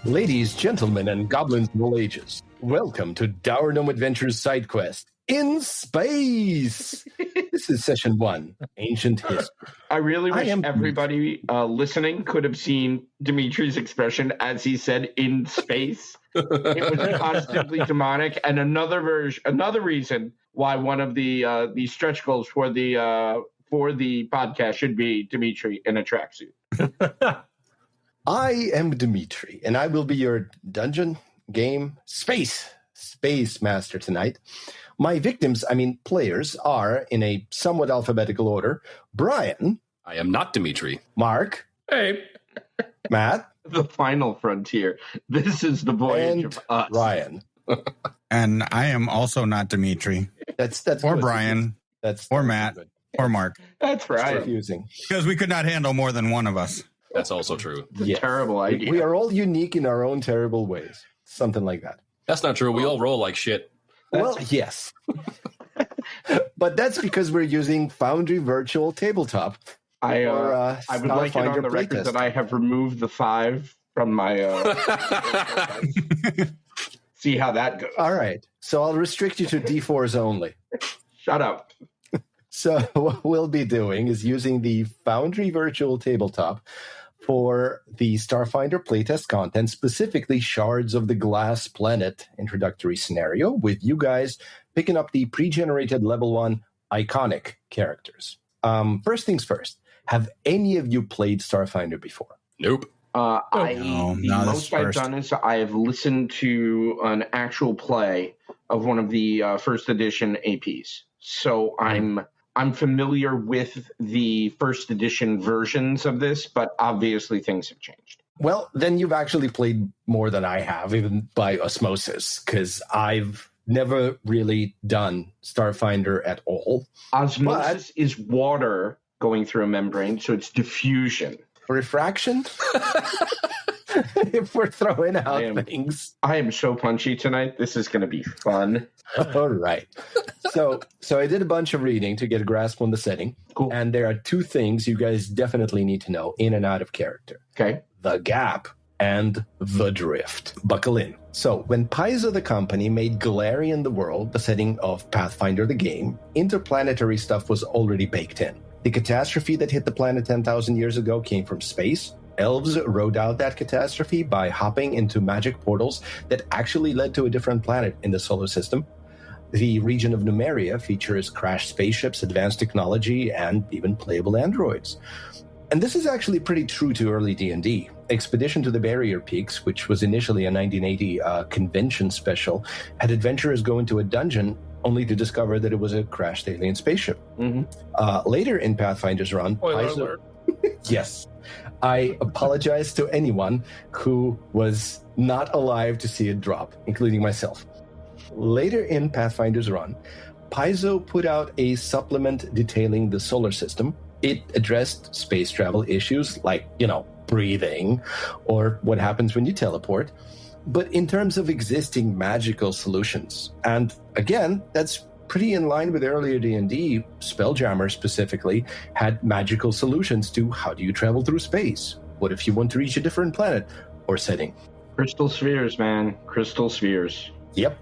Ladies, gentlemen, and goblins of all ages, welcome to Dour Gnome Adventures Side Quest in Space! This is Session 1, Ancient History. I really wish everybody listening could have seen Dimitri's expression as he said, in space. It was positively demonic, and another reason why one of the stretch goals for the podcast should be Dimitri in a tracksuit. I am Dimitri, and I will be your dungeon, game, space master tonight. My victims, players, are, in a somewhat alphabetical order, Brian. I am not Dimitri. Mark. Hey. Matt. The final frontier. This is the voyage of us. Ryan. And I am also not Dimitri. That's or Brian. Or Matt. Good. Or Mark. That's right. Confusing. Because we could not handle more than one of us. That's also true. Yes. Terrible idea. We are all unique in our own terrible ways. Something like that. That's not true. We all roll like shit. Well, yes. But that's because we're using Foundry Virtual Tabletop. I would like it on the record that I have removed the 5 from my... See how that goes. All right. So I'll restrict you to D4s only. Shut up. So what we'll be doing is using the Foundry Virtual Tabletop for the Starfinder playtest content, specifically Shards of the Glass Planet introductory scenario, with you guys picking up the pre-generated level 1 iconic characters. First things first, have any of you played Starfinder before? Nope. The most I've done is I have listened to an actual play of one of the first edition APs. So I'm familiar with the first edition versions of this, but obviously things have changed. Well, then you've actually played more than I have, even by osmosis, because I've never really done Starfinder at all. Osmosis is water going through a membrane, so it's diffusion. Refraction? If we're throwing out things. I am so punchy tonight. This is going to be fun. All right. So I did a bunch of reading to get a grasp on the setting. Cool. And there are 2 things you guys definitely need to know in and out of character. Okay. The gap and the drift. Buckle in. So when Paizo the company made Galarian the world, the setting of Pathfinder the game, interplanetary stuff was already baked in. The catastrophe that hit the planet 10,000 years ago came from space. Elves rode out that catastrophe by hopping into magic portals that actually led to a different planet in the solar system. The region of Numeria features crashed spaceships, advanced technology, and even playable androids. And this is actually pretty true to early D&D. Expedition to the Barrier Peaks, which was initially a 1980 convention special, had adventurers go into a dungeon only to discover that it was a crashed alien spaceship. Mm-hmm. Later in Pathfinder's run, Paizo... Yes. I apologize to anyone who was not alive to see it drop, including myself. Later in Pathfinder's run, Paizo put out a supplement detailing the solar system. It addressed space travel issues like, breathing or what happens when you teleport, but in terms of existing magical solutions. And again, that's pretty in line with earlier D&D. Spelljammer specifically had magical solutions to how do you travel through space? What if you want to reach a different planet or setting? Crystal spheres, man. Crystal spheres. Yep.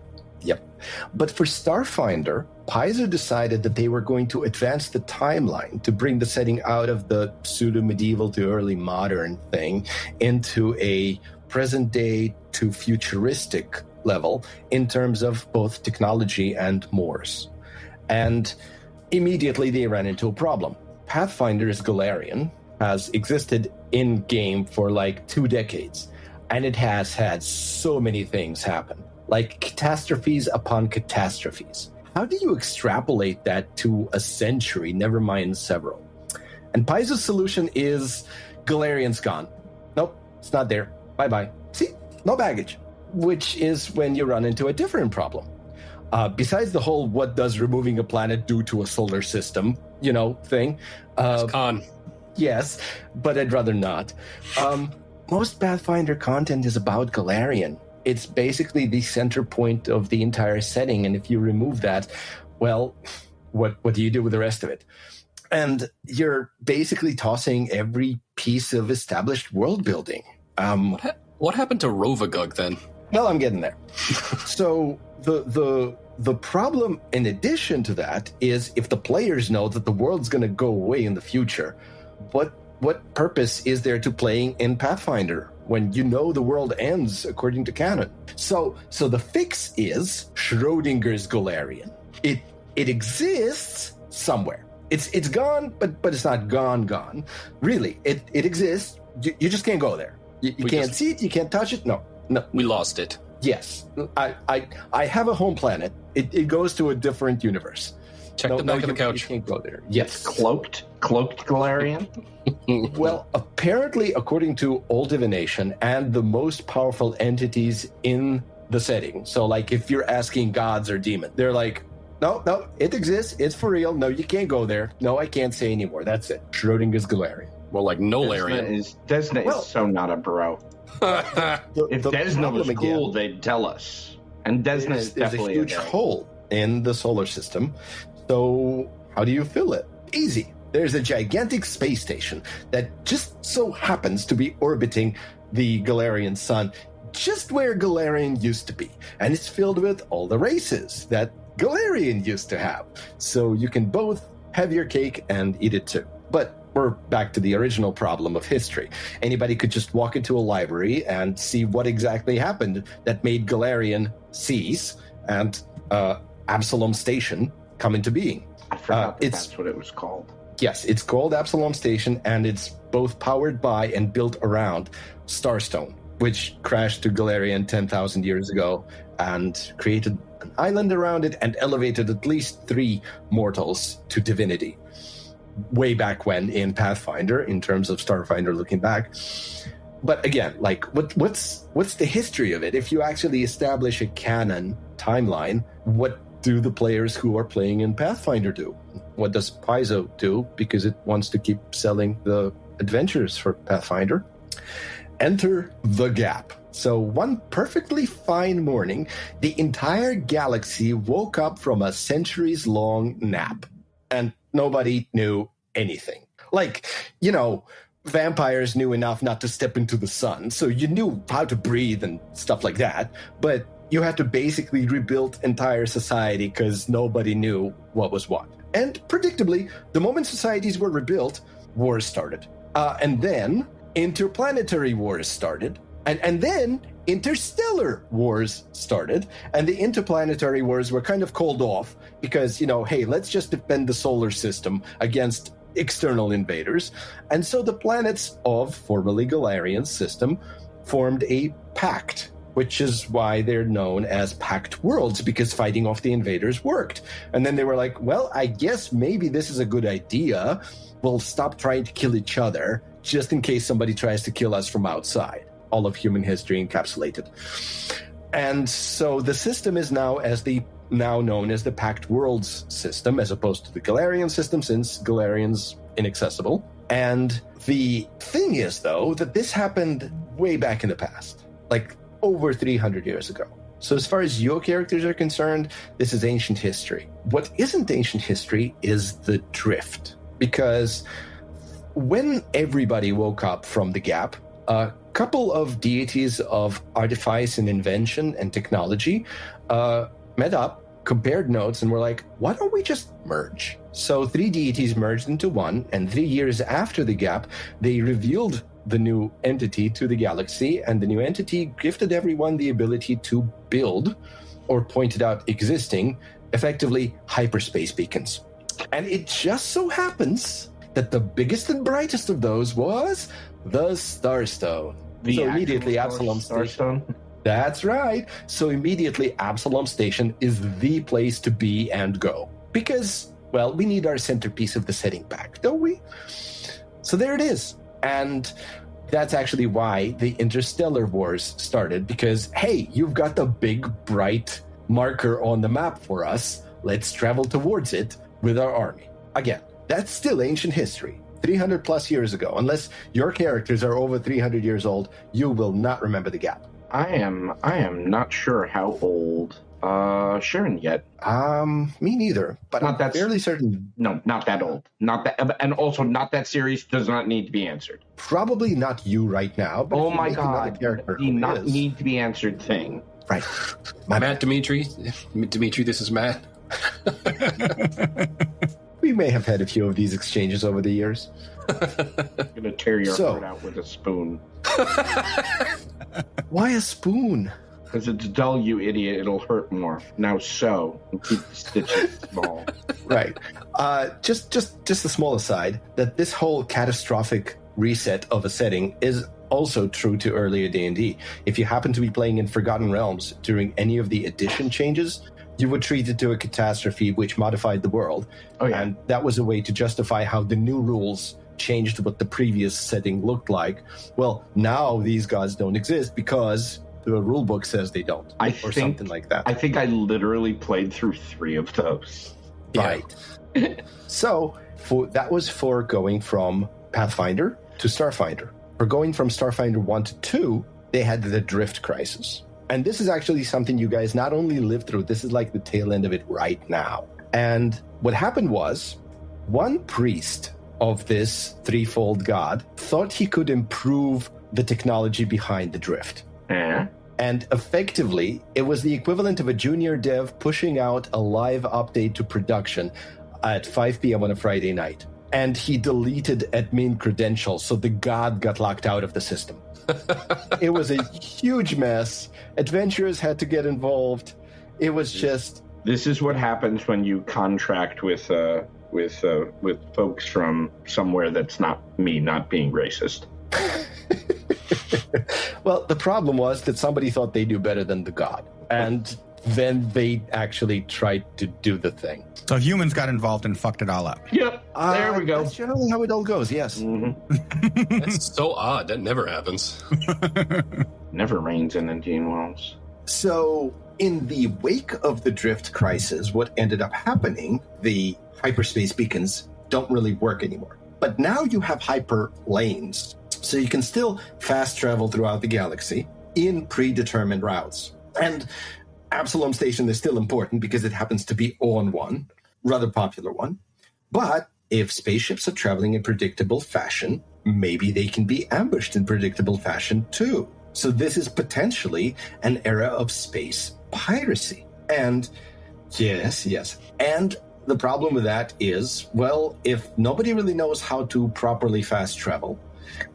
But for Starfinder, Paizo decided that they were going to advance the timeline to bring the setting out of the pseudo-medieval to early modern thing into a present-day to futuristic level in terms of both technology and mores. And immediately they ran into a problem. Pathfinder's Galarian has existed in-game for like 2 decades, and it has had so many things happen, like catastrophes upon catastrophes. How do you extrapolate that to a century, never mind several? And Paizo's solution is Galarian's gone. Nope, it's not there. Bye-bye. See? No baggage. Which is when you run into a different problem. Besides the whole what does removing a planet do to a solar system, thing. It's con. Yes, but I'd rather not. Most Pathfinder content is about Galarian. It's basically the center point of the entire setting, and if you remove that, well, what do you do with the rest of it? And you're basically tossing every piece of established world building. What happened to Rovagug then? Well, I'm getting there. So the problem, in addition to that, is if the players know that the world's going to go away in the future, what purpose is there to playing in Pathfinder when you know the world ends according to canon? So the fix is Schrodinger's Galarian. It exists somewhere. It's gone, but it's not gone. Really, it exists. You just can't go there. You can't see it. You can't touch it. No. We lost it. Yes, I have a home planet. It goes to a different universe. Check the back of the couch. You can't go there. Yes, Cloaked Galarian. Well, apparently, according to Old Divination and the most powerful entities in the setting, so like if you're asking gods or demons, they're like, no, it exists. It's for real. No, you can't go there. No, I can't say anymore. That's it. Schrodinger's Galarian. Well, like Nolarian. Desna is so not a bro. If Desna was cool, they'd tell us. And Desna is definitely there's a huge hole in the solar system. So how do you fill it? Easy. There's a gigantic space station that just so happens to be orbiting the Galarian sun, just where Galarian used to be. And it's filled with all the races that Galarian used to have. So you can both have your cake and eat it too. But we're back to the original problem of history. Anybody could just walk into a library and see what exactly happened that made Galarian cease and Absalom Station come into being. I forgot that's what it was called. Yes, it's called Absalom Station, and it's both powered by and built around Starstone, which crashed to Galarian 10,000 years ago and created an island around it and elevated at least 3 mortals to divinity. Way back when in Pathfinder, in terms of Starfinder looking back. But again, like, what's the history of it? If you actually establish a canon timeline, what do the players who are playing in Pathfinder do? What does Paizo do? Because it wants to keep selling the adventures for Pathfinder. Enter the gap. So one perfectly fine morning, the entire galaxy woke up from a centuries-long nap. And nobody knew anything. Like, vampires knew enough not to step into the sun, so you knew how to breathe and stuff like that, but you had to basically rebuild entire society because nobody knew what was what. And predictably, the moment societies were rebuilt, wars started. And then interplanetary wars started. And then interstellar wars started. And the interplanetary wars were kind of called off because, hey, let's just defend the solar system against external invaders. And so the planets of formerly Galarian system formed a pact, which is why they're known as Pact Worlds, because fighting off the invaders worked. And then they were like, well, I guess maybe this is a good idea. We'll stop trying to kill each other just in case somebody tries to kill us from outside. All of human history encapsulated. And so the system is now known as the Pact Worlds system, as opposed to the Galarian system, since Galarian's inaccessible. And the thing is, though, that this happened way back in the past, like over 300 years ago. So as far as your characters are concerned, this is ancient history. What isn't ancient history is the drift. Because when everybody woke up from the gap, a couple of deities of artifice and invention and technology met up, compared notes, and were like, why don't we just merge? So 3 deities merged into one, and 3 years after the gap, they revealed the new entity to the galaxy, and the new entity gifted everyone the ability to build, or pointed out existing, effectively hyperspace beacons. And it just so happens that the biggest and brightest of those was the Starstone. So immediately Absalom Station. That's right. So immediately Absalom Station is the place to be and go. Because, well, we need our centerpiece of the setting back, don't we? So there it is. And that's actually why the Interstellar Wars started. Because, hey, you've got the big, bright marker on the map for us. Let's travel towards it with our army. Again, that's still ancient history. 300 plus years ago. Unless your characters are over 300 years old, you will not remember the gap. I am not sure how old Sharon yet. Me neither, but Not I'm that- fairly certain. No, not that old. Not that, and also not that series does not need to be answered. Probably not you right now, but Oh if you my make another god, character the who not is, need to be answered thing. right. My Matt bad. Dimitri. Dimitri, this is Matt. We may have had a few of these exchanges over the years. I'm gonna tear your So- heart out with a spoon. Why a spoon? Because it's dull, you idiot. It'll hurt more. Now sew and keep the stitches small. Right. Just a small aside that this whole catastrophic reset of a setting is also true to earlier D&D. If you happen to be playing in Forgotten Realms during any of the edition changes, you were treated to a catastrophe which modified the world. Oh yeah. And that was a way to justify how the new rules changed what the previous setting looked like. Well, now these gods don't exist because the rule book says they don't. I or think- something like that. I think I literally played through 3 of those. Right. So that was for going from Pathfinder to Starfinder. For going from Starfinder 1 to 2, they had the Drift Crisis. And this is actually something you guys not only lived through, this is like the tail end of it right now. And what happened was, one priest of this threefold god thought he could improve the technology behind the drift. Eh? And effectively, it was the equivalent of a junior dev pushing out a live update to production at 5 p.m. on a Friday night. And he deleted admin credentials, so the god got locked out of the system. It was a huge mess. Adventurers had to get involved. It was just... This is what happens when you contract with folks from somewhere that's not me, not being racist. Well, the problem was that somebody thought they knew better than the god. And then they actually tried to do the thing. So humans got involved and fucked it all up. Yep, there we go. That's generally how it all goes, yes. Mm-hmm. That's so odd. That never happens. Never rains in Indian Wells. So, in the wake of the drift crisis, what ended up happening, the hyperspace beacons don't really work anymore. But now you have hyper lanes. So you can still fast travel throughout the galaxy in predetermined routes. And Absalom Station is still important because it happens to be on one, rather popular one. But if spaceships are traveling in predictable fashion, maybe they can be ambushed in predictable fashion too. So this is potentially an era of space piracy. And yes. And the problem with that is, well, if nobody really knows how to properly fast travel,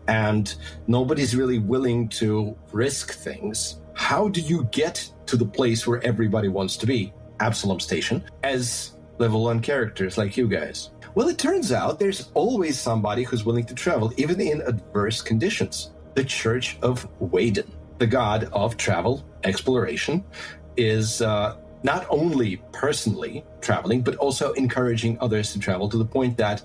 and nobody's really willing to risk things, how do you get to the place where everybody wants to be, Absalom Station, as level 1 characters like you guys? Well, it turns out there's always somebody who's willing to travel, even in adverse conditions. The Church of Waden, the god of travel, exploration, is not only personally traveling, but also encouraging others to travel, to the point that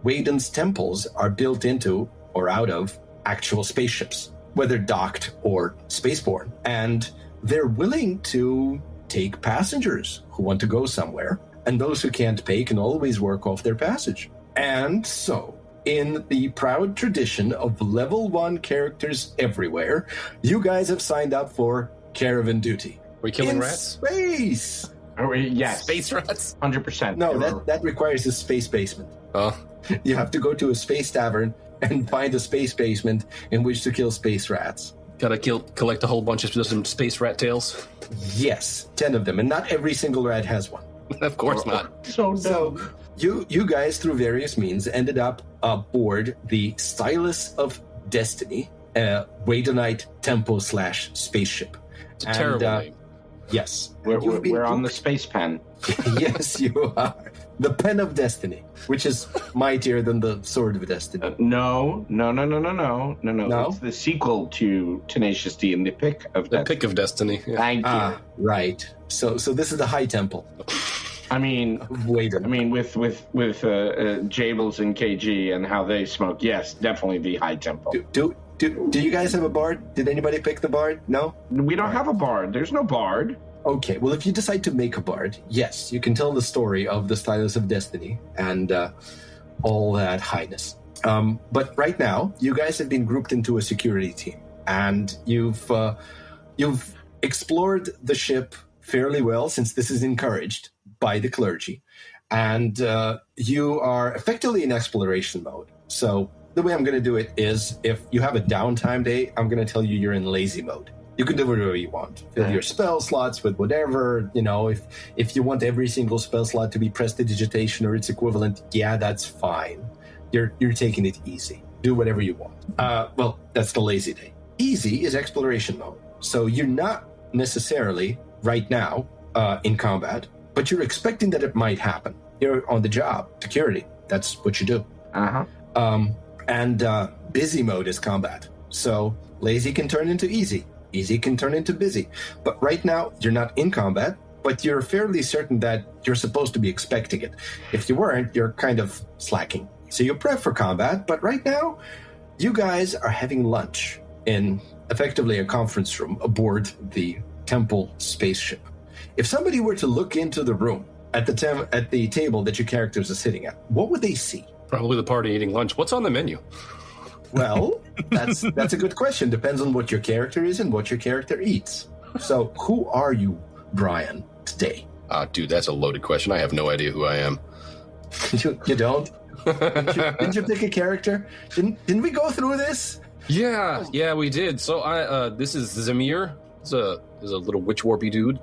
Waden's temples are built into or out of actual spaceships, whether docked or spaceborne. And they're willing to take passengers who want to go somewhere, and those who can't pay can always work off their passage. And so, in the proud tradition of level 1 characters everywhere, you guys have signed up for caravan duty. We killing in rats? Space! Oh, yes, Space rats? 100%. No, that requires a space basement. Oh, You have to go to a space tavern and find a space basement in which to kill space rats. gotta collect a whole bunch of some space rat tails. Yes, 10 of them, and not every single rat has one. Of course not. So So you guys, through various means, ended up aboard the Stylus of Destiny, Wadenite temple / spaceship. It's a terrible name. Yes. we're, You've been we're on the grouped- space pen. Yes, you are. The Pen of Destiny, which is mightier than the Sword of Destiny. No. No? It's the sequel to Tenacious D and the Pick of The Death. pick of destiny. Yeah. Thank you. Right. So this is the High Temple I mean, of Waden. with Jables and KG and how they smoke, yes, definitely the High Temple. Do you guys have a bard? Did anybody pick the bard? No? We don't have a bard. There's no bard. Okay, well, if you decide to make a bard, yes, you can tell the story of the Stylus of Destiny and all that highness. But right now, you guys have been grouped into a security team, and you've explored the ship fairly well since this is encouraged by the clergy. And you are effectively in exploration mode. So the way I'm going to do it is if you have a downtime day, I'm going to tell you you're in lazy mode. You can do whatever you want. Fill your spell slots with whatever, if you want every single spell slot to be prestidigitation or its equivalent, yeah, that's fine. You're taking it easy. Do whatever you want. Well, that's the lazy day. Easy is exploration mode. So you're not necessarily right now in combat, but you're expecting that it might happen. You're on the job, security. That's what you do. And busy mode is combat. So lazy can turn into easy. Easy can turn into busy. But right now, you're not in combat, but you're fairly certain that you're supposed to be expecting it. If you weren't, you're kind of slacking. So you prep for combat, but right now, you guys are having lunch in effectively a conference room aboard the Temple spaceship. If somebody were to look into the room at the table that your characters are sitting at, what would they see? Probably the party eating lunch. What's on the menu? Well, that's a good question. Depends on what your character is and what your character eats. So, who are you, Brian, today? Dude, that's a loaded question. I have no idea who I am. You don't? Didn't you pick a character? Didn't we go through this? Yeah, we did. So this is Zamir. He's a little witch warpy dude,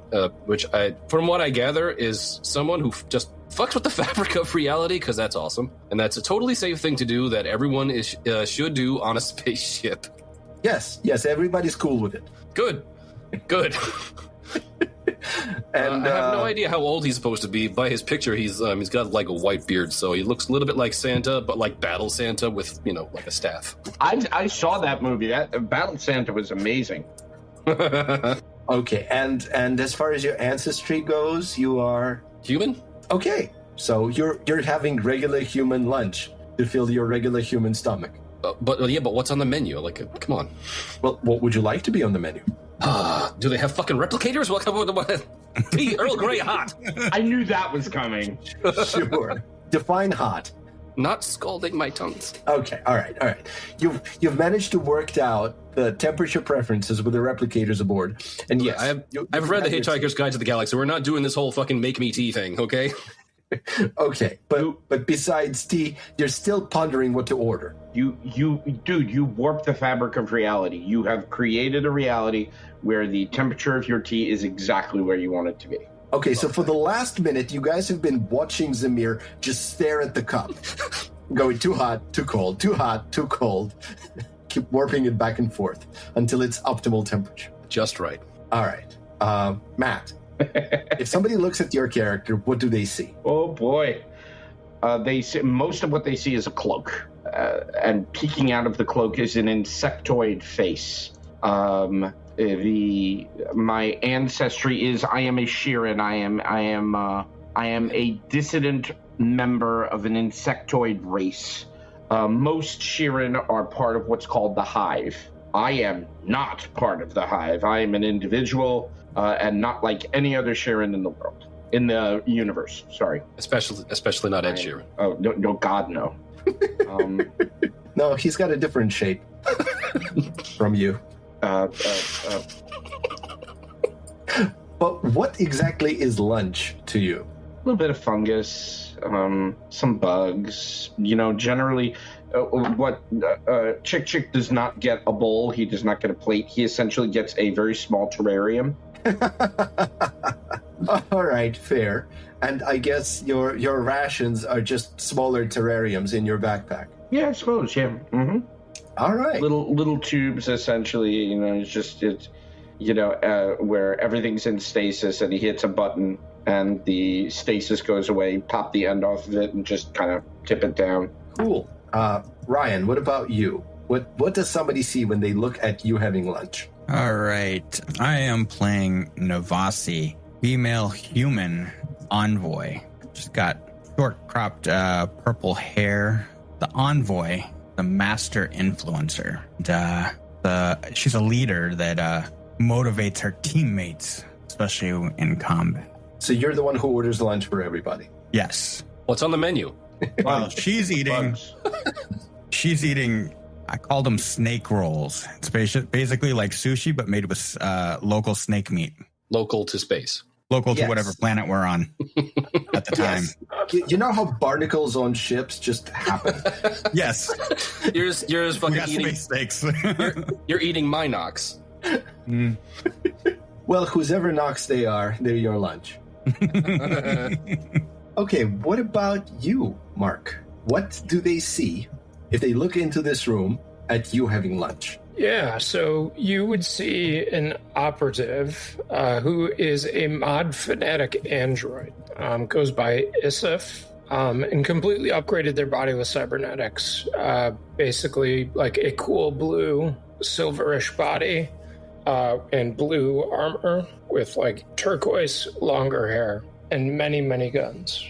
which from what I gather is someone who just fucks with the fabric of reality, because that's awesome, and that's a totally safe thing to do that everyone should do on a spaceship. Yes, everybody's cool with it. Good. And I have no idea how old he's supposed to be. By his picture, he's got like a white beard, so he looks a little bit like Santa, but like Battle Santa with like a staff. I saw that movie. That Battle Santa was amazing. Okay, and as far as your ancestry goes, you are human. Okay, so you're having regular human lunch to fill your regular human stomach. But what's on the menu? Like, come on. Well, what would you like to be on the menu? Do they have fucking replicators? What? Tea, Earl Grey hot. I knew that was coming. Sure. Define hot. Not scalding my tongues. Okay, all right. You've managed to work out the temperature preferences with the replicators aboard. And yes, I've read the Hitchhiker's Guide to the Galaxy. We're not doing this whole fucking make me tea thing, okay? Okay, but besides tea, you're still pondering what to order. You warped the fabric of reality. You have created a reality where the temperature of your tea is exactly where you want it to be. Okay, so for the last minute, you guys have been watching Zamir just stare at the cup. Going too hot, too cold, too hot, too cold. Keep warping it back and forth until it's optimal temperature. Just right. All right. Matt, if somebody looks at your character, what do they see? Oh, boy. They see, most of what they see is a cloak. And peeking out of the cloak is an insectoid face. My ancestry is I am a Shirin. I am a dissident member of an insectoid race. Most Shirin are part of what's called the Hive. I am not part of the Hive. I am an individual and not like any other Shirin in the world, in the universe. Sorry, especially not Ed Sheeran. Oh no, God no. No, he's got a different shape from you. But what exactly is lunch to you? A little bit of fungus, some bugs. Generally, what Chick does not get a bowl. He does not get a plate. He essentially gets a very small terrarium. All right, fair. And I guess your rations are just smaller terrariums in your backpack. Yeah, I suppose. Yeah. Mm-hmm. All right. Little tubes, essentially. Where everything's in stasis, and he hits a button, and the stasis goes away. Pop the end off of it, and just kind of tip it down. Cool. Ryan, what about you? What does somebody see when they look at you having lunch? All right. I am playing Navasi, female human envoy. She's got short cropped purple hair. The envoy, the master influencer. She's a leader that motivates her teammates, especially in combat. So you're the one who orders lunch for everybody? Yes. What's on the menu? Well, she's eating. She's eating. I called them snake rolls. It's basically like sushi, but made with local snake meat. Local to space. local to Yes. whatever planet we're on at the time. You know how barnacles on ships just happen? Yes. You're just We fucking got eating. space stakes. You're eating Minox. Well, whoever knocks they are, they're your lunch. Okay, what about you, Mark? What do they see if they look into this room at you having lunch? Yeah, so you would see an operative who is a mod fanatic android. Goes by Isif, and completely upgraded their body with cybernetics. Basically, like a cool blue, silverish body, and blue armor with like turquoise longer hair and many, many guns.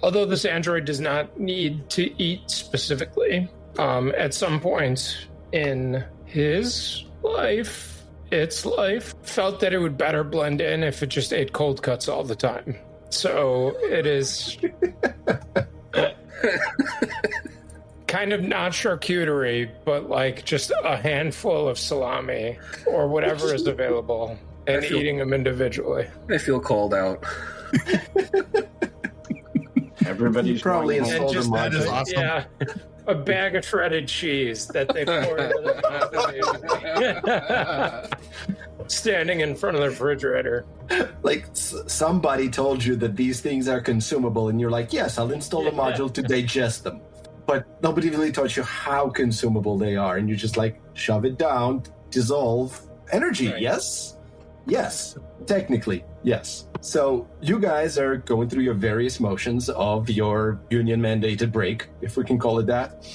Although this android does not need to eat specifically, at some point in his life, felt that it would better blend in if it just ate cold cuts all the time. So it is kind of not charcuterie, but like just a handful of salami or whatever is available, and eating them individually. I feel called out. Everybody's Probably going home. installed a just- that is module. awesome. Yeah, a bag of shredded cheese that they pour into the standing in front of the refrigerator. Like somebody told you that these things are consumable, and you're like, yes, I'll install a module to digest them. But nobody really taught you how consumable they are, and you're just like, shove it down, dissolve energy. Right. Yes? Yes. Technically, yes. So you guys are going through your various motions of your union-mandated break, if we can call it that.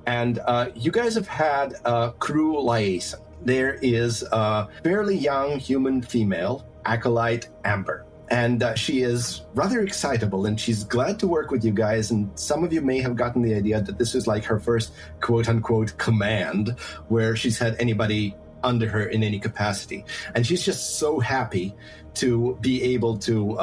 And you guys have had a crew liaison. There is a fairly young human female, Acolyte Amber. And she is rather excitable, and she's glad to work with you guys. And some of you may have gotten the idea that this is like her first quote-unquote command, where she's had anybody under her in any capacity. And she's just so happy to be able to,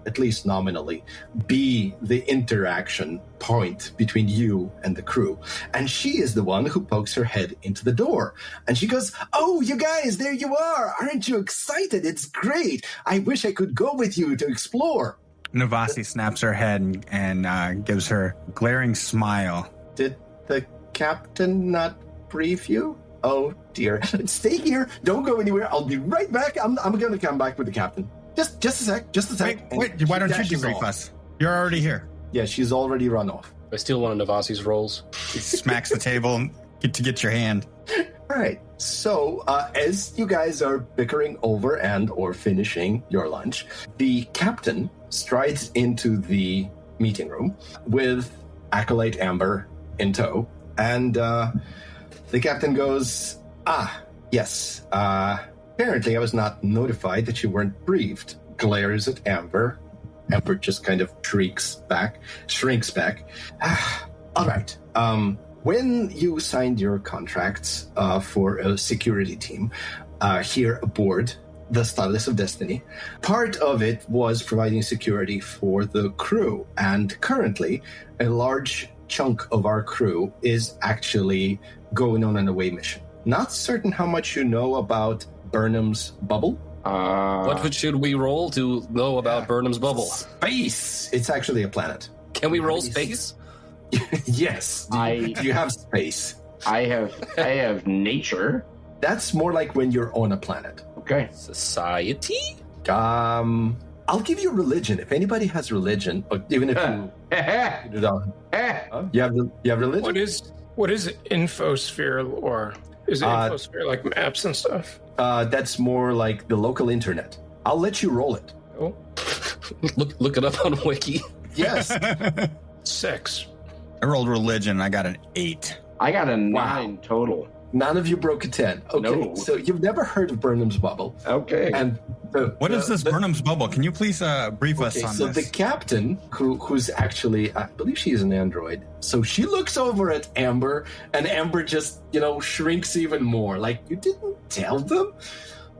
at least nominally, be the interaction point between you and the crew. And she is the one who pokes her head into the door. And she goes, "Oh, you guys, there you are. Aren't you excited? It's great. I wish I could go with you to explore." Navasi snaps her head and gives her a glaring smile. Did the captain not brief you? Oh, dear. Stay here. Don't go anywhere. I'll be right back. I'm going to come back with the captain. Just a sec. Just a sec. Wait, why don't you Dashes debrief off. us? You're already here. Yeah, she's already run off. I steal one of Navasi's rolls. He smacks the table and get your hand. All right. So, as you guys are bickering over and or finishing your lunch, the captain strides into the meeting room with Acolyte Amber in tow. And the captain goes, yes. Apparently I was not notified that you weren't briefed. Glares at Amber. Amber just kind of shrinks back. All right. When you signed your contracts for a security team here aboard the Starless of Destiny, part of it was providing security for the crew. And currently, a large chunk of our crew is actually going on an away mission. Not certain how much you know about Burnham's bubble. What should we roll to know about Burnham's bubble? Space! It's actually a planet. Can we roll Nice. space? Yes. Do you have space? I have nature. That's more like when you're on a planet. Okay. Society? I'll give you religion. If anybody has religion, or even if you put it on. You have religion? What is infosphere lore? Is it infosphere like maps and stuff? That's more like the local internet. I'll let you roll it. Oh, Look it up on Wiki. Yes. 6. I rolled religion. I got an 8. I got a 9 total. None of you broke a 10. Okay, No. so you've never heard of Burnham's bubble. Okay. And What is this Burnham's bubble? Can you please brief us Okay, on so this? the captain, who's actually, I believe she is an android. So she looks over at Amber, and Amber just, shrinks even more. Like, you didn't tell them?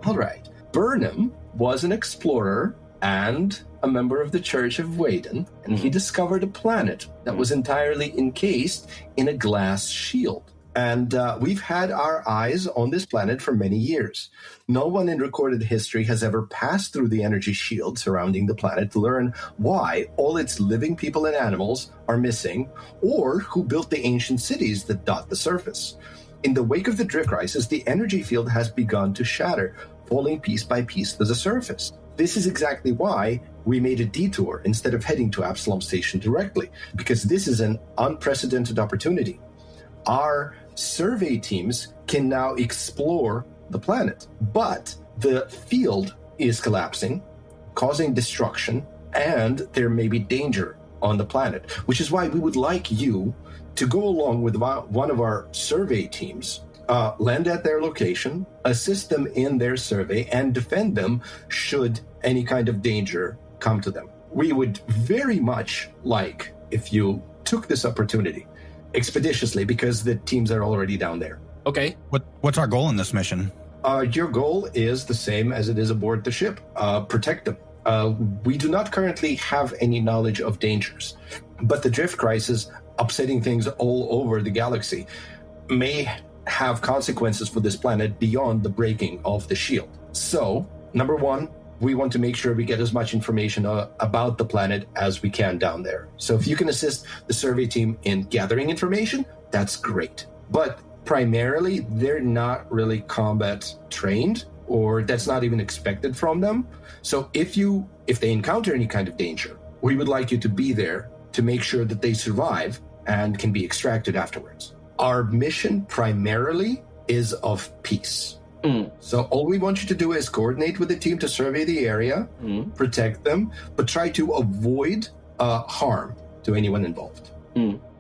All right. Burnham was an explorer and a member of the Church of Waden, and he discovered a planet that was entirely encased in a glass shield. And we've had our eyes on this planet for many years. No one in recorded history has ever passed through the energy shield surrounding the planet to learn why all its living people and animals are missing, or who built the ancient cities that dot the surface. In the wake of the drift crisis, the energy field has begun to shatter, falling piece by piece to the surface. This is exactly why we made a detour instead of heading to Absalom Station directly, because this is an unprecedented opportunity. Our survey teams can now explore the planet, but the field is collapsing, causing destruction, and there may be danger on the planet, which is why we would like you to go along with one of our survey teams, land at their location, assist them in their survey, and defend them should any kind of danger come to them. We would very much like if you took this opportunity expeditiously, because the teams are already down there. Okay. What's our goal in this mission? Your goal is the same as it is aboard the ship. Protect them. We do not currently have any knowledge of dangers, but the drift crisis, upsetting things all over the galaxy, may have consequences for this planet beyond the breaking of the shield. So, number one, we want to make sure we get as much information about the planet as we can down there. So if you can assist the survey team in gathering information, that's great. But primarily, they're not really combat trained, or that's not even expected from them. So if they encounter any kind of danger, we would like you to be there to make sure that they survive and can be extracted afterwards. Our mission primarily is of peace. So all we want you to do is coordinate with the team to survey the area, protect them, but try to avoid harm to anyone involved.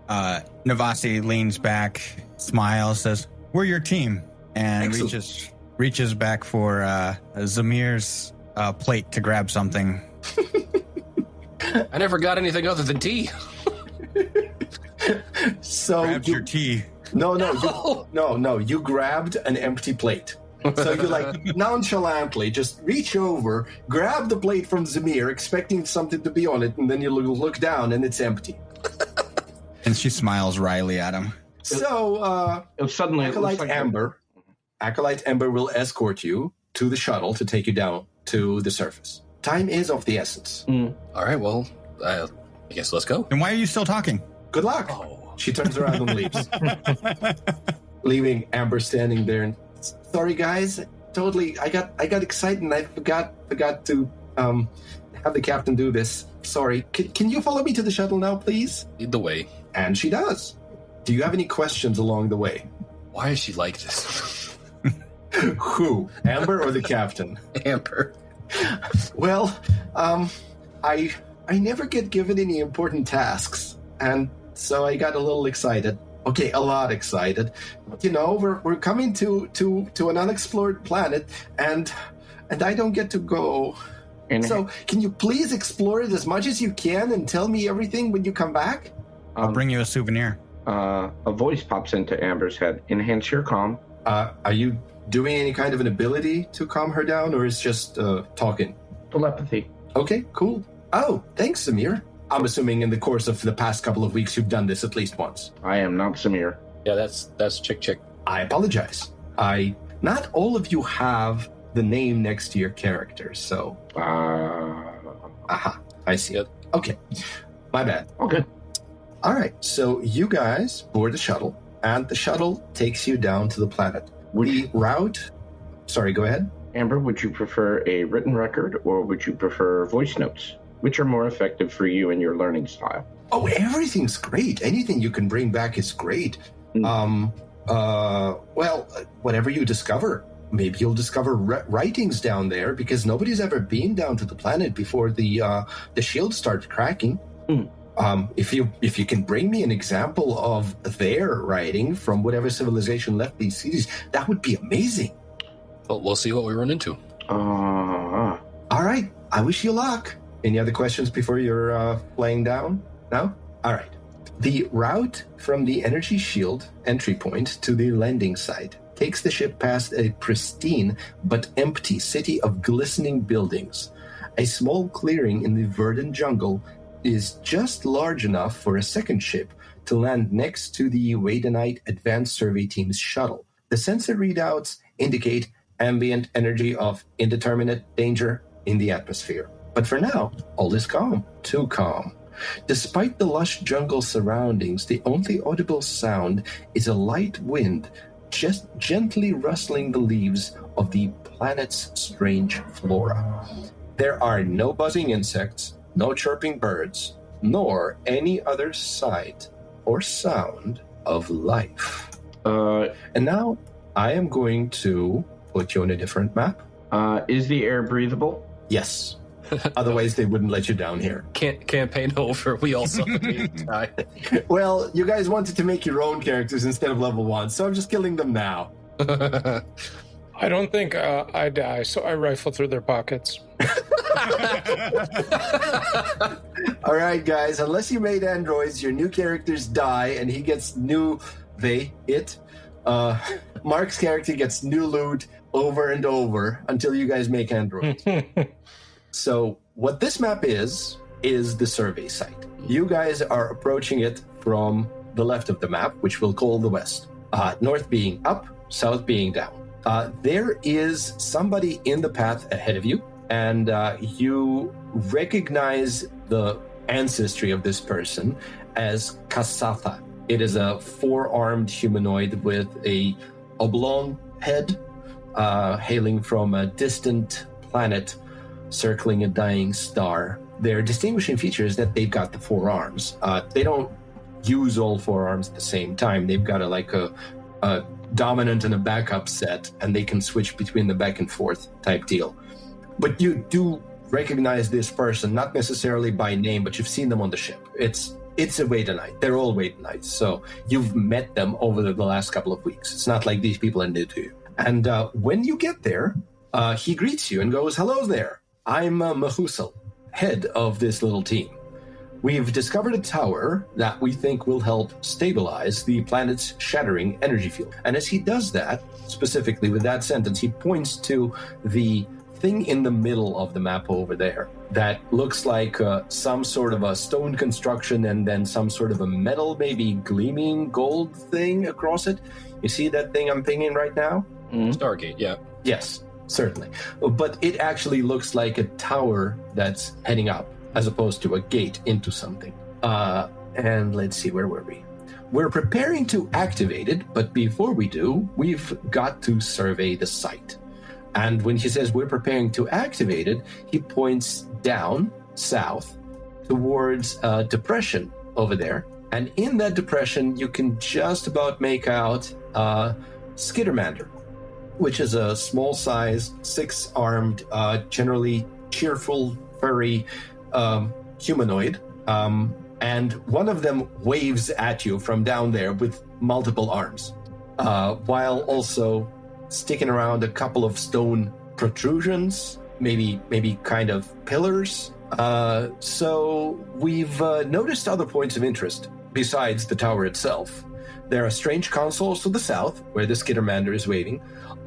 Navasi leans back, smiles, says, "We're your team," and reaches back for Zamir's plate to grab something. I never got anything other than tea. So grabs your tea. No. You grabbed an empty plate. So you nonchalantly just reach over, grab the plate from Zamir, expecting something to be on it, and then you look down and it's empty. And she smiles wryly at him. So suddenly Acolyte Ember will escort you to the shuttle to take you down to the surface. Time is of the essence. All right, well, I guess let's go. And why are you still talking? Good luck. She turns around and leaves, leaving Amber standing there. And, sorry, guys. Totally, I got excited and I forgot to have the captain do this. Sorry. Can you follow me to the shuttle now, please? Lead the way. And she does. Do you have any questions along the way? Why is she like this? Who, Amber or the captain? Amber. Well, I never get given any important tasks, and so I got a little excited. Okay, a lot excited. You know, we're coming to an unexplored planet, and I don't get to go. So, can you please explore it as much as you can and tell me everything when you come back? I'll bring you a souvenir. A voice pops into Amber's head. Enhance your calm. Are you doing any kind of an ability to calm her down, or is just talking? Telepathy. Okay, cool. Oh, thanks, Samir. I'm assuming in the course of the past couple of weeks you've done this at least once. I am not Samir. Yeah, that's Chick. I apologize. Not all of you have the name next to your character, so... I see. Yep. Okay, my bad. Okay. All right, so you guys board the shuttle, and the shuttle takes you down to the planet. The route... Sorry, go ahead. Amber, would you prefer a written record, or would you prefer voice notes? Which are more effective for you and your learning style? Oh, everything's great. Anything you can bring back is great. Well, whatever you discover. Maybe you'll discover writings down there, because nobody's ever been down to the planet before the shield started cracking. If you can bring me an example of their writing from whatever civilization left these cities, that would be amazing. Well, we'll see what we run into. All right. I wish you luck. Any other questions before you're laying down? No? All right. The route from the energy shield entry point to the landing site takes the ship past a pristine but empty city of glistening buildings, a small clearing in the verdant jungle, is just large enough for a second ship to land next to the Wadenite Advanced Survey Team's shuttle. The sensor readouts indicate ambient energy of indeterminate danger in the atmosphere. But for now, all is calm. Too calm. Despite the lush jungle surroundings, the only audible sound is a light wind just gently rustling the leaves of the planet's strange flora. There are no buzzing insects, no chirping birds, nor any other sight or sound of life. And now I am going to put you on a different map. Is the air breathable? Yes. Otherwise, they wouldn't let you down here. Campaign over. We all saw the die. Well, you guys wanted to make your own characters instead of level 1, so I'm just killing them now. I don't think I die, so I rifle through their pockets. All right, guys, unless you made androids, your new characters die, and he gets new... Mark's character gets new loot over and over until you guys make androids. So what this map is the survey site. You guys are approaching it from the left of the map, which we'll call the west. North being up, south being down. There is somebody in the path ahead of you, and you recognize the ancestry of this person as Kasatha. It is a four-armed humanoid with a oblong head, hailing from a distant planet circling a dying star. Their distinguishing feature is that they've got the four arms. They don't use all four arms at the same time. They've got a dominant and a backup set, and they can switch between the back and forth type deal. But you do recognize this person, not necessarily by name, but you've seen them on the ship. It's a Wadenite. They're all Wadenites, so you've met them over the last couple of weeks. It's not like these people are new to you. And when you get there, he greets you and goes, "Hello there. I'm Mahusal, head of this little team. We've discovered a tower that we think will help stabilize the planet's shattering energy field." And as he does that, specifically with that sentence, he points to the thing in the middle of the map over there that looks like some sort of a stone construction and then some sort of a metal, maybe gleaming gold thing across it. You see that thing I'm pinging right now? Stargate, yeah. Yes, certainly. But it actually looks like a tower that's heading up, as opposed to a gate into something. And let's see, where were we? We're preparing to activate it, but before we do, we've got to survey the site. And when he says we're preparing to activate it, he points down, south, towards a depression over there. And in that depression, you can just about make out Skittermander, which is a small-sized, six-armed, generally cheerful, furry humanoid. And one of them waves at you from down there with multiple arms, while also sticking around a couple of stone protrusions, maybe kind of pillars. So we've noticed other points of interest besides the tower itself. There are strange consoles to the south, where the Skittermander is waving,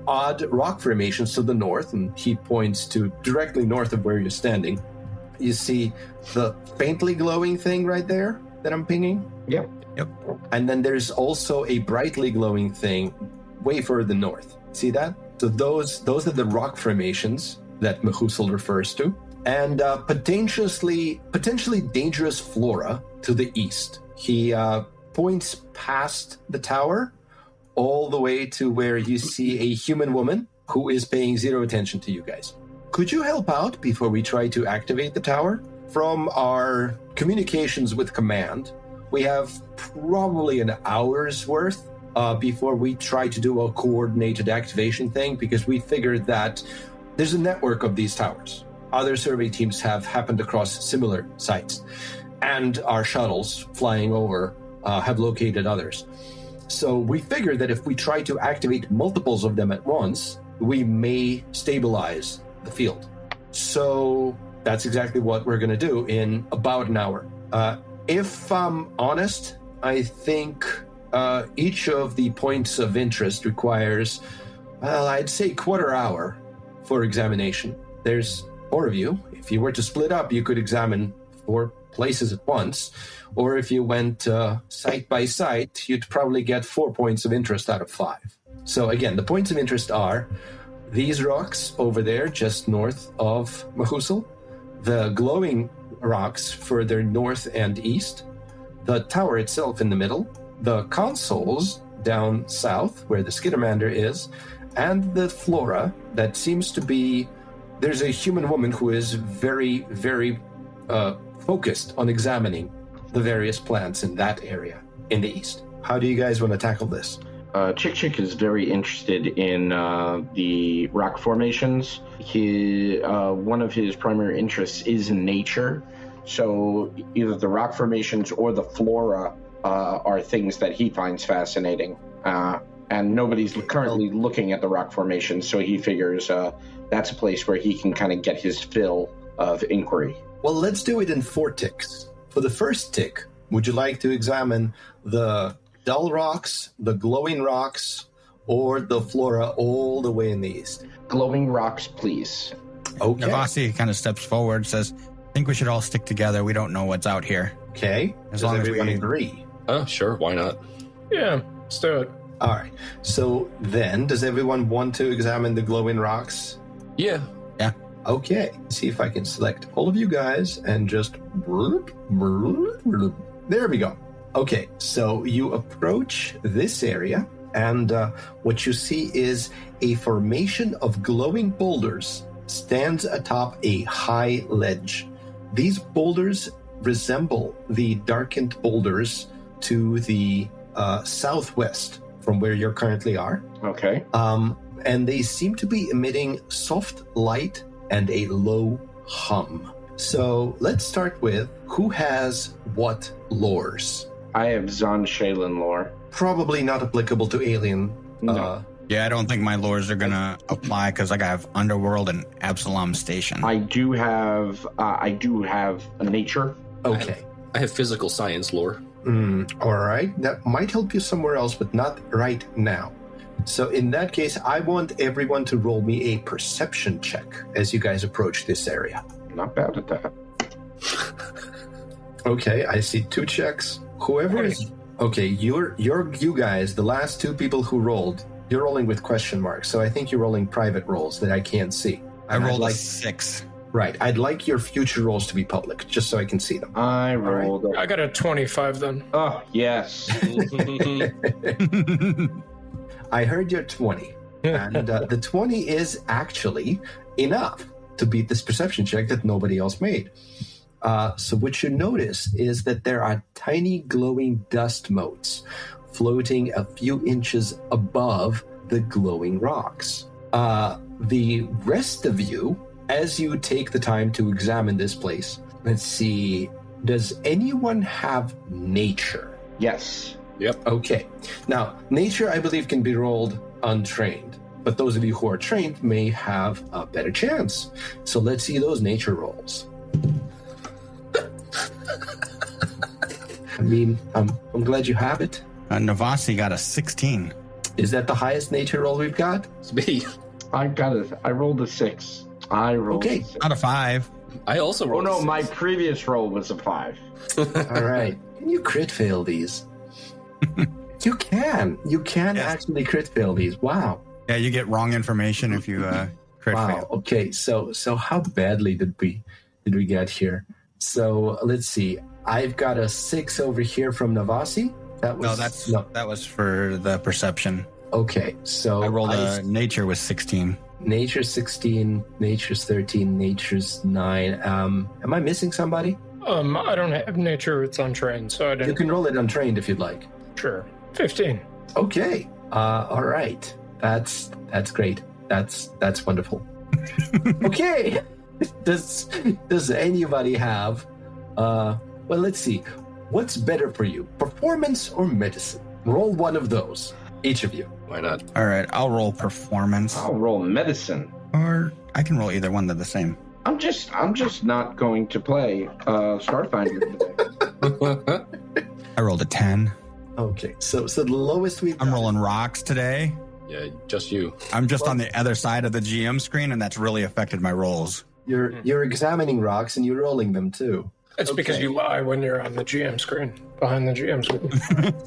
odd rock formations to the north, and he points to directly north of where you're standing. You see the faintly glowing thing right there that I'm pinging? Yep. And then there's also a brightly glowing thing way further north. See that? So those are the rock formations that Mahusal refers to. And potentially dangerous flora to the east. He points past the tower all the way to where you see a human woman who is paying zero attention to you guys. Could you help out before we try to activate the tower? From our communications with command, we have probably an hour's worth before we try to do a coordinated activation thing, because we figured that there's a network of these towers. Other survey teams have happened across similar sites, and our shuttles flying over have located others. So we figured that if we try to activate multiples of them at once, we may stabilize the field. So that's exactly what we're going to do in about an hour. If I'm honest, I think each of the points of interest requires, well, I'd say quarter hour for examination. There's 4 of you. If you were to split up, you could examine 4 places at once, or if you went site by site, you'd probably get 4 points of interest out of 5. So again, the points of interest are these rocks over there, just north of Mahusal, the glowing rocks further north and east, the tower itself in the middle, the consoles down south where the Skittermander is, and the flora that seems to be... There's a human woman who is very, very focused on examining the various plants in that area in the east. How do you guys want to tackle this? Chick Chick is very interested in the rock formations. One of his primary interests is in nature. So either the rock formations or the flora are things that he finds fascinating. And nobody's currently looking at the rock formations, so he figures that's a place where he can kind of get his fill of inquiry. Well, let's do it in 4 ticks. For the first tick, would you like to examine the dull rocks, the glowing rocks, or the flora all the way in the east? Glowing rocks, please. Okay. Navasi kind of steps forward, says, I think we should all stick together. We don't know what's out here. Okay. As Does long as everyone we agree? Sure, why not? Yeah, let's do it. All right. So then, does everyone want to examine the glowing rocks? Yeah. Okay. See if I can select all of you guys and just... There we go. Okay. So you approach this area, and what you see is a formation of glowing boulders stands atop a high ledge. These boulders resemble the darkened boulders to the southwest from where you currently are. Okay. And they seem to be emitting soft light and a low hum. So let's start with who has what lores. I have Zon Shalen lore. Probably not applicable to alien. No. Yeah, I don't think my lures are going to apply because I have Underworld and Absalom Station. I do have a nature. Okay. I have physical science lore. All right. That might help you somewhere else, but not right now. So in that case, I want everyone to roll me a perception check as you guys approach this area. Not bad at that. Okay, I see 2 checks. Whoever is... Okay, you guys, the last 2 people who rolled, you're rolling with question marks, so I think you're rolling private rolls that I can't see. I rolled a 6. Right, I'd like your future rolls to be public, just so I can see them. I rolled. I got a 25 then. Oh yes. I heard your 20, and the 20 is actually enough to beat this perception check that nobody else made. So what you notice is that there are tiny glowing dust motes floating a few inches above the glowing rocks. The rest of you, as you take the time to examine this place, let's see, does anyone have nature? Yes. Yep. Okay. Now, nature, I believe, can be rolled untrained, but those of you who are trained may have a better chance. So let's see those nature rolls. I mean, I'm glad you have it. Navasi got a 16. Is that the highest nature roll we've got? It's me. I got it. I rolled a 6. I rolled Okay. a 6. Not a 5. I also Oh rolled no, a 6. my previous roll was a 5. All right. Can you crit fail these? You can. You can Yes. actually crit fail these. Wow. Yeah, you get wrong information if you crit Wow. fail. Okay. So how badly did we get here? So let's see. I've got a 6 over here from Navasi. That was That was for the perception. Okay. So I rolled a nature with 16. nature 16, nature's 13, nature's 9. Am I missing somebody? I don't have nature. It's untrained, so I You didn't. can roll it untrained if you'd like. Sure. 15. Okay. All right. That's great. That's wonderful. Okay. Does anybody have well, let's see. What's better for you? Performance or medicine? Roll one of those. Each of you. Why not? All right, I'll roll performance. I'll roll medicine. Or I can roll either one. They're the same. I'm just not going to play Starfinder today. I rolled a 10. Okay. So the lowest we've I'm got- rolling rocks today. Yeah, just you. I'm just on the other side of the GM screen, and that's really affected my rolls. You're examining rocks and you're rolling them too. It's because you lie when you're on the GM screen, behind the GM screen.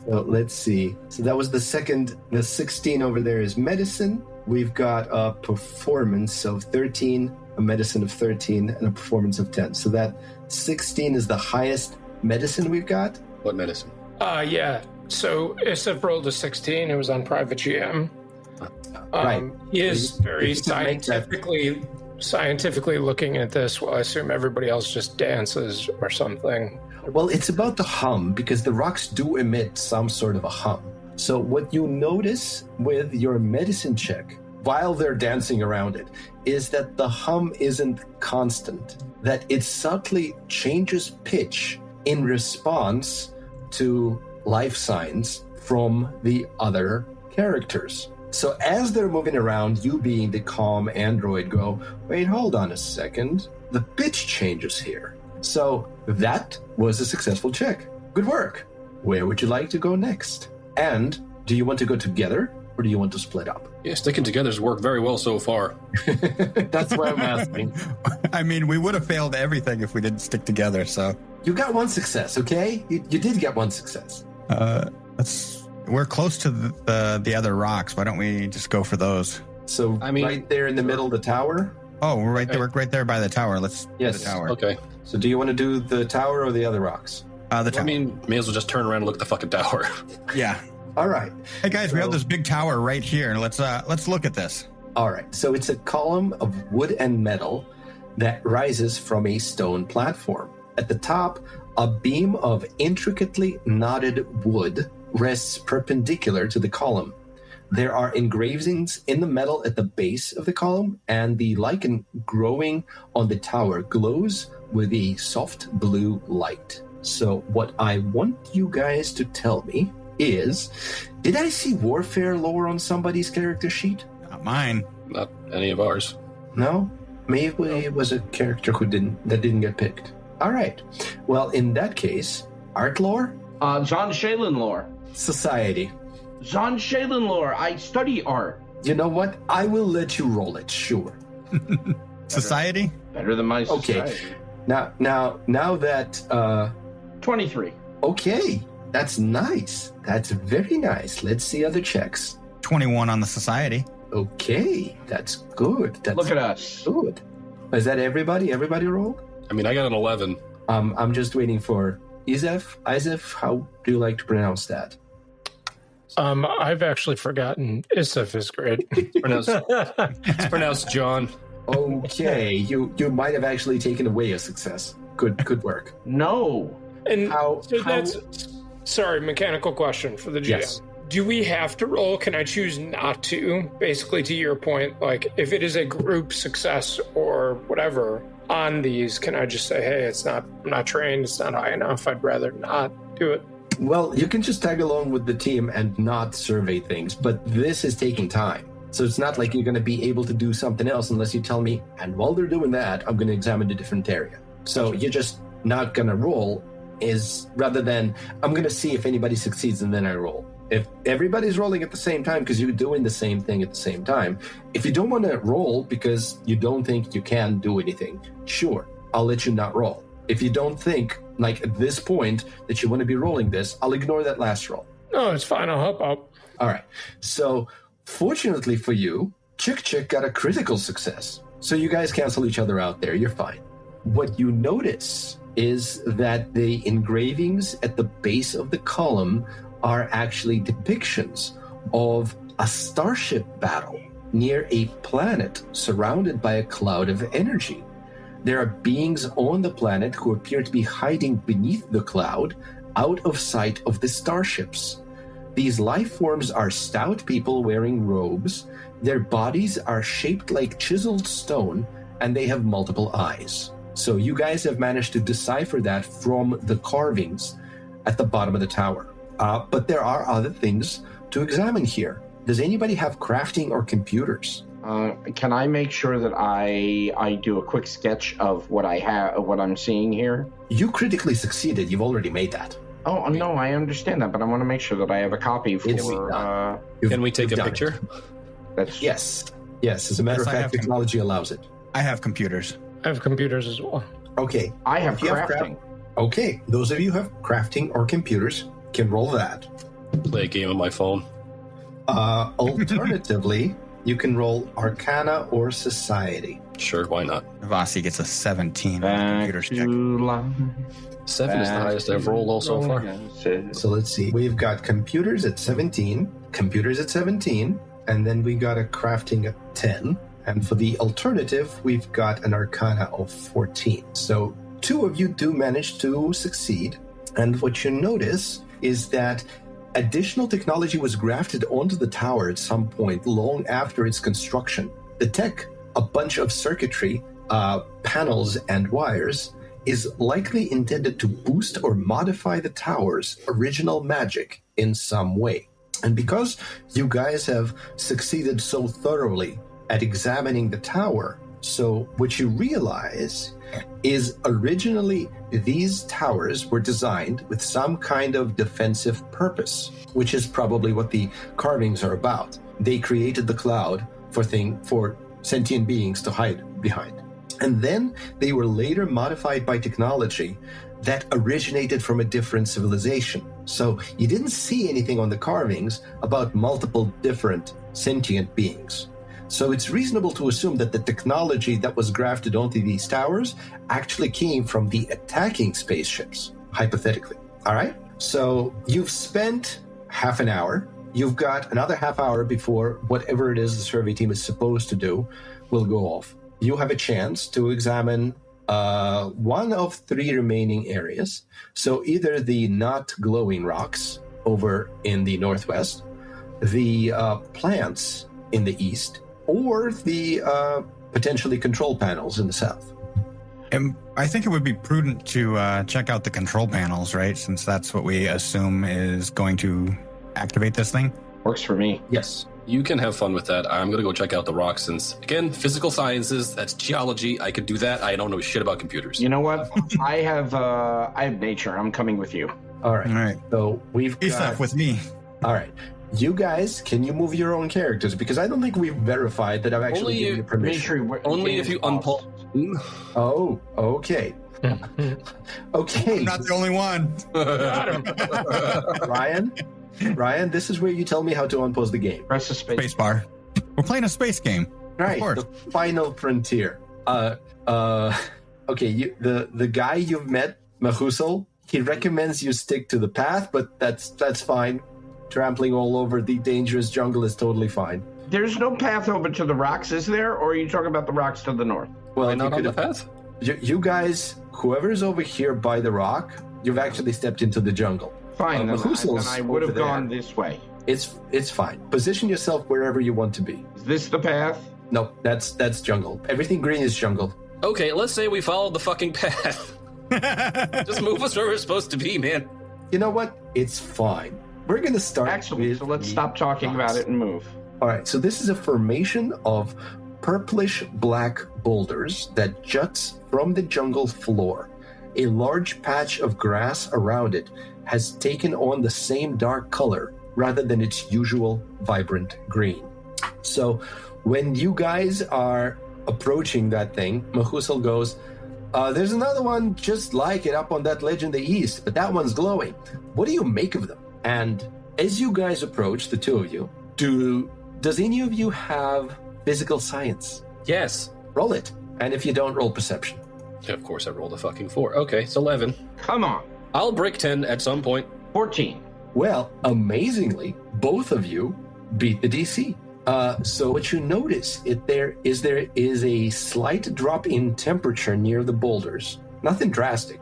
So let's see. So that was the second. The 16 over there is medicine. We've got a performance of 13, a medicine of 13, and a performance of 10. So that 16 is the highest medicine we've got. What medicine? Yeah. So Isif rolled a 16. It was on private GM. Right. He is very scientifically looking at this. Well, I assume everybody else just dances or something. Well, it's about the hum, because the rocks do emit some sort of a hum. So what you notice with your medicine check, while they're dancing around it, is that the hum isn't constant, that it subtly changes pitch in response to life signs from the other characters. So as they're moving around, you being the calm android go, wait, hold on a second. The pitch changes here. So that was a successful check. Good work. Where would you like to go next? And do you want to go together or do you want to split up? Yeah, sticking together has worked very well so far. That's why I'm asking. I mean, we would have failed everything if we didn't stick together, so... You got one success, okay? You did get one success. We're close to the other rocks. Why don't we just go for those? So right there in the middle of the tower? Oh, we're right there. We're right there by the tower. Let's do the tower. Okay. So do you want to do the tower or the other rocks? The tower. I mean, may as well just turn around and look at the fucking tower. Yeah. All right. Hey guys, we have this big tower right here. Let's look at this. All right. So it's a column of wood and metal that rises from a stone platform. At the top, a beam of intricately knotted wood rests perpendicular to the column. There are engravings in the metal at the base of the column, and the lichen growing on the tower glows with a soft blue light. So what I want you guys to tell me is, did I see warfare lore on somebody's character sheet? Not mine. Not any of ours. No? Maybe it was a character that didn't get picked. All right. Well, in that case, art lore? Jean Shalin lore. Society. Jean Shalin lore. I study art. You know what? I will let you roll it, sure. Society? Better than my society. Okay. Now that 23. Okay. That's nice. That's very nice. Let's see other checks. 21 on the society. Okay. That's good. Look at us. Good. Is that everybody? Everybody rolled? I mean, I got an 11. I'm just waiting for Isef, how do you like to pronounce that? I've actually forgotten. Isif is great. It's pronounced John. Okay, you might have actually taken away a success. Good work. No. And sorry, mechanical question for the GM. Yes. Do we have to roll? Can I choose not to? Basically, to your point, like if it is a group success or whatever on these, can I just say, hey, I'm not trained, it's not high enough, I'd rather not do it? Well, you can just tag along with the team and not survey things, but this is taking time. So it's not like you're going to be able to do something else unless you tell me, and while they're doing that, I'm going to examine a different area. So you're just not going to roll, rather than, I'm going to see if anybody succeeds and then I roll. If everybody's rolling at the same time because you're doing the same thing at the same time, if you don't want to roll because you don't think you can do anything, sure, I'll let you not roll. If you don't think, like at this point, that you want to be rolling this, I'll ignore that last roll. No, it's fine. I'll help out. All right. So fortunately for you, Chick got a critical success. So you guys cancel each other out there. You're fine. What you notice is that the engravings at the base of the column are actually depictions of a starship battle near a planet surrounded by a cloud of energy. There are beings on the planet who appear to be hiding beneath the cloud, out of sight of the starships. These life forms are stout people wearing robes. Their bodies are shaped like chiseled stone, and they have multiple eyes. So you guys have managed to decipher that from the carvings at the bottom of the tower. But there are other things to examine here. Does anybody have crafting or computers? Can I make sure that I do a quick sketch of what I have, what I'm seeing here? You critically succeeded. You've already made that. Oh, no, I understand that, but I want to make sure that I have a copy for... Can we take a picture? That's... Yes. As a matter of fact, technology allows it. I have computers. I have computers as well. Okay. I have crafting. Okay, those of you who have crafting or computers can roll that. Play a game on my phone. Alternatively, you can roll Arcana or Society. Sure, why not? Navasi gets a 17 on the Back computer's check. to life. 7 is the highest I've rolled all so far. So let's see. We've got computers at 17, and then we got a crafting at 10. And for the alternative, we've got an Arcana of 14. So 2 of you do manage to succeed. And what you notice is that additional technology was grafted onto the tower at some point long after its construction. The tech, a bunch of circuitry, panels, and wires, is likely intended to boost or modify the tower's original magic in some way. And because you guys have succeeded so thoroughly at examining the tower, so what you realize is originally these towers were designed with some kind of defensive purpose, which is probably what the carvings are about. They created the cloud for sentient beings to hide behind. And then they were later modified by technology that originated from a different civilization. So you didn't see anything on the carvings about multiple different sentient beings. So it's reasonable to assume that the technology that was grafted onto these towers actually came from the attacking spaceships, hypothetically. All right? So you've spent half an hour. You've got another half hour before whatever it is the survey team is supposed to do will go off. You have a chance to examine one of 3 remaining areas. So either the not glowing rocks over in the northwest, the plants in the east, or the potentially control panels in the south. I think it would be prudent to check out the control panels, right? Since that's what we assume is going to activate this thing. Works for me. Yes. You can have fun with that. I'm going to go check out the rocks since, again, physical sciences, that's geology. I could do that. I don't know shit about computers. You know what? I have nature. I'm coming with you. All right. All right. So we've got... Stuff with me. All right. You guys, can you move your own characters? Because I don't think we've verified that I've actually given you permission. Only if you unpause. Oh, okay. Okay. I'm not the only one. Ryan, this is where you tell me how to unpause the game. Press the space bar. We're playing a space game. Right. Of course. The final frontier. Okay, the guy you've met, Mahusal, he recommends you stick to the path, but that's fine. Trampling all over the dangerous jungle is totally fine. There's no path over to the rocks, is there? Or are you talking about the rocks to the north? Well, not on the path? You guys, whoever's over here by the rock, you've actually stepped into the jungle. Fine, then I would have gone there. this way. It's fine. Position yourself wherever you want to be. Is this the path? No, that's jungle. Everything green is jungle. Okay, let's say we followed the fucking path. Just move us where we're supposed to be, man. You know what? It's fine. We're going to start. Excellent. So let's stop talking about it and move. All right. So this is a formation of purplish black boulders that juts from the jungle floor. A large patch of grass around it has taken on the same dark color rather than its usual vibrant green. So when you guys are approaching that thing, Mahusal goes, there's another one just like it up on that ledge in the east, but that one's glowing. What do you make of them? And as you guys approach, the two of you, does any of you have physical science? Yes. Roll it. And if you don't, roll perception. Yeah, of course I rolled a fucking 4. Okay, it's 11. Come on. I'll break 10 at some point. 14. Well, amazingly, both of you beat the DC. So what you notice there is a slight drop in temperature near the boulders. Nothing drastic.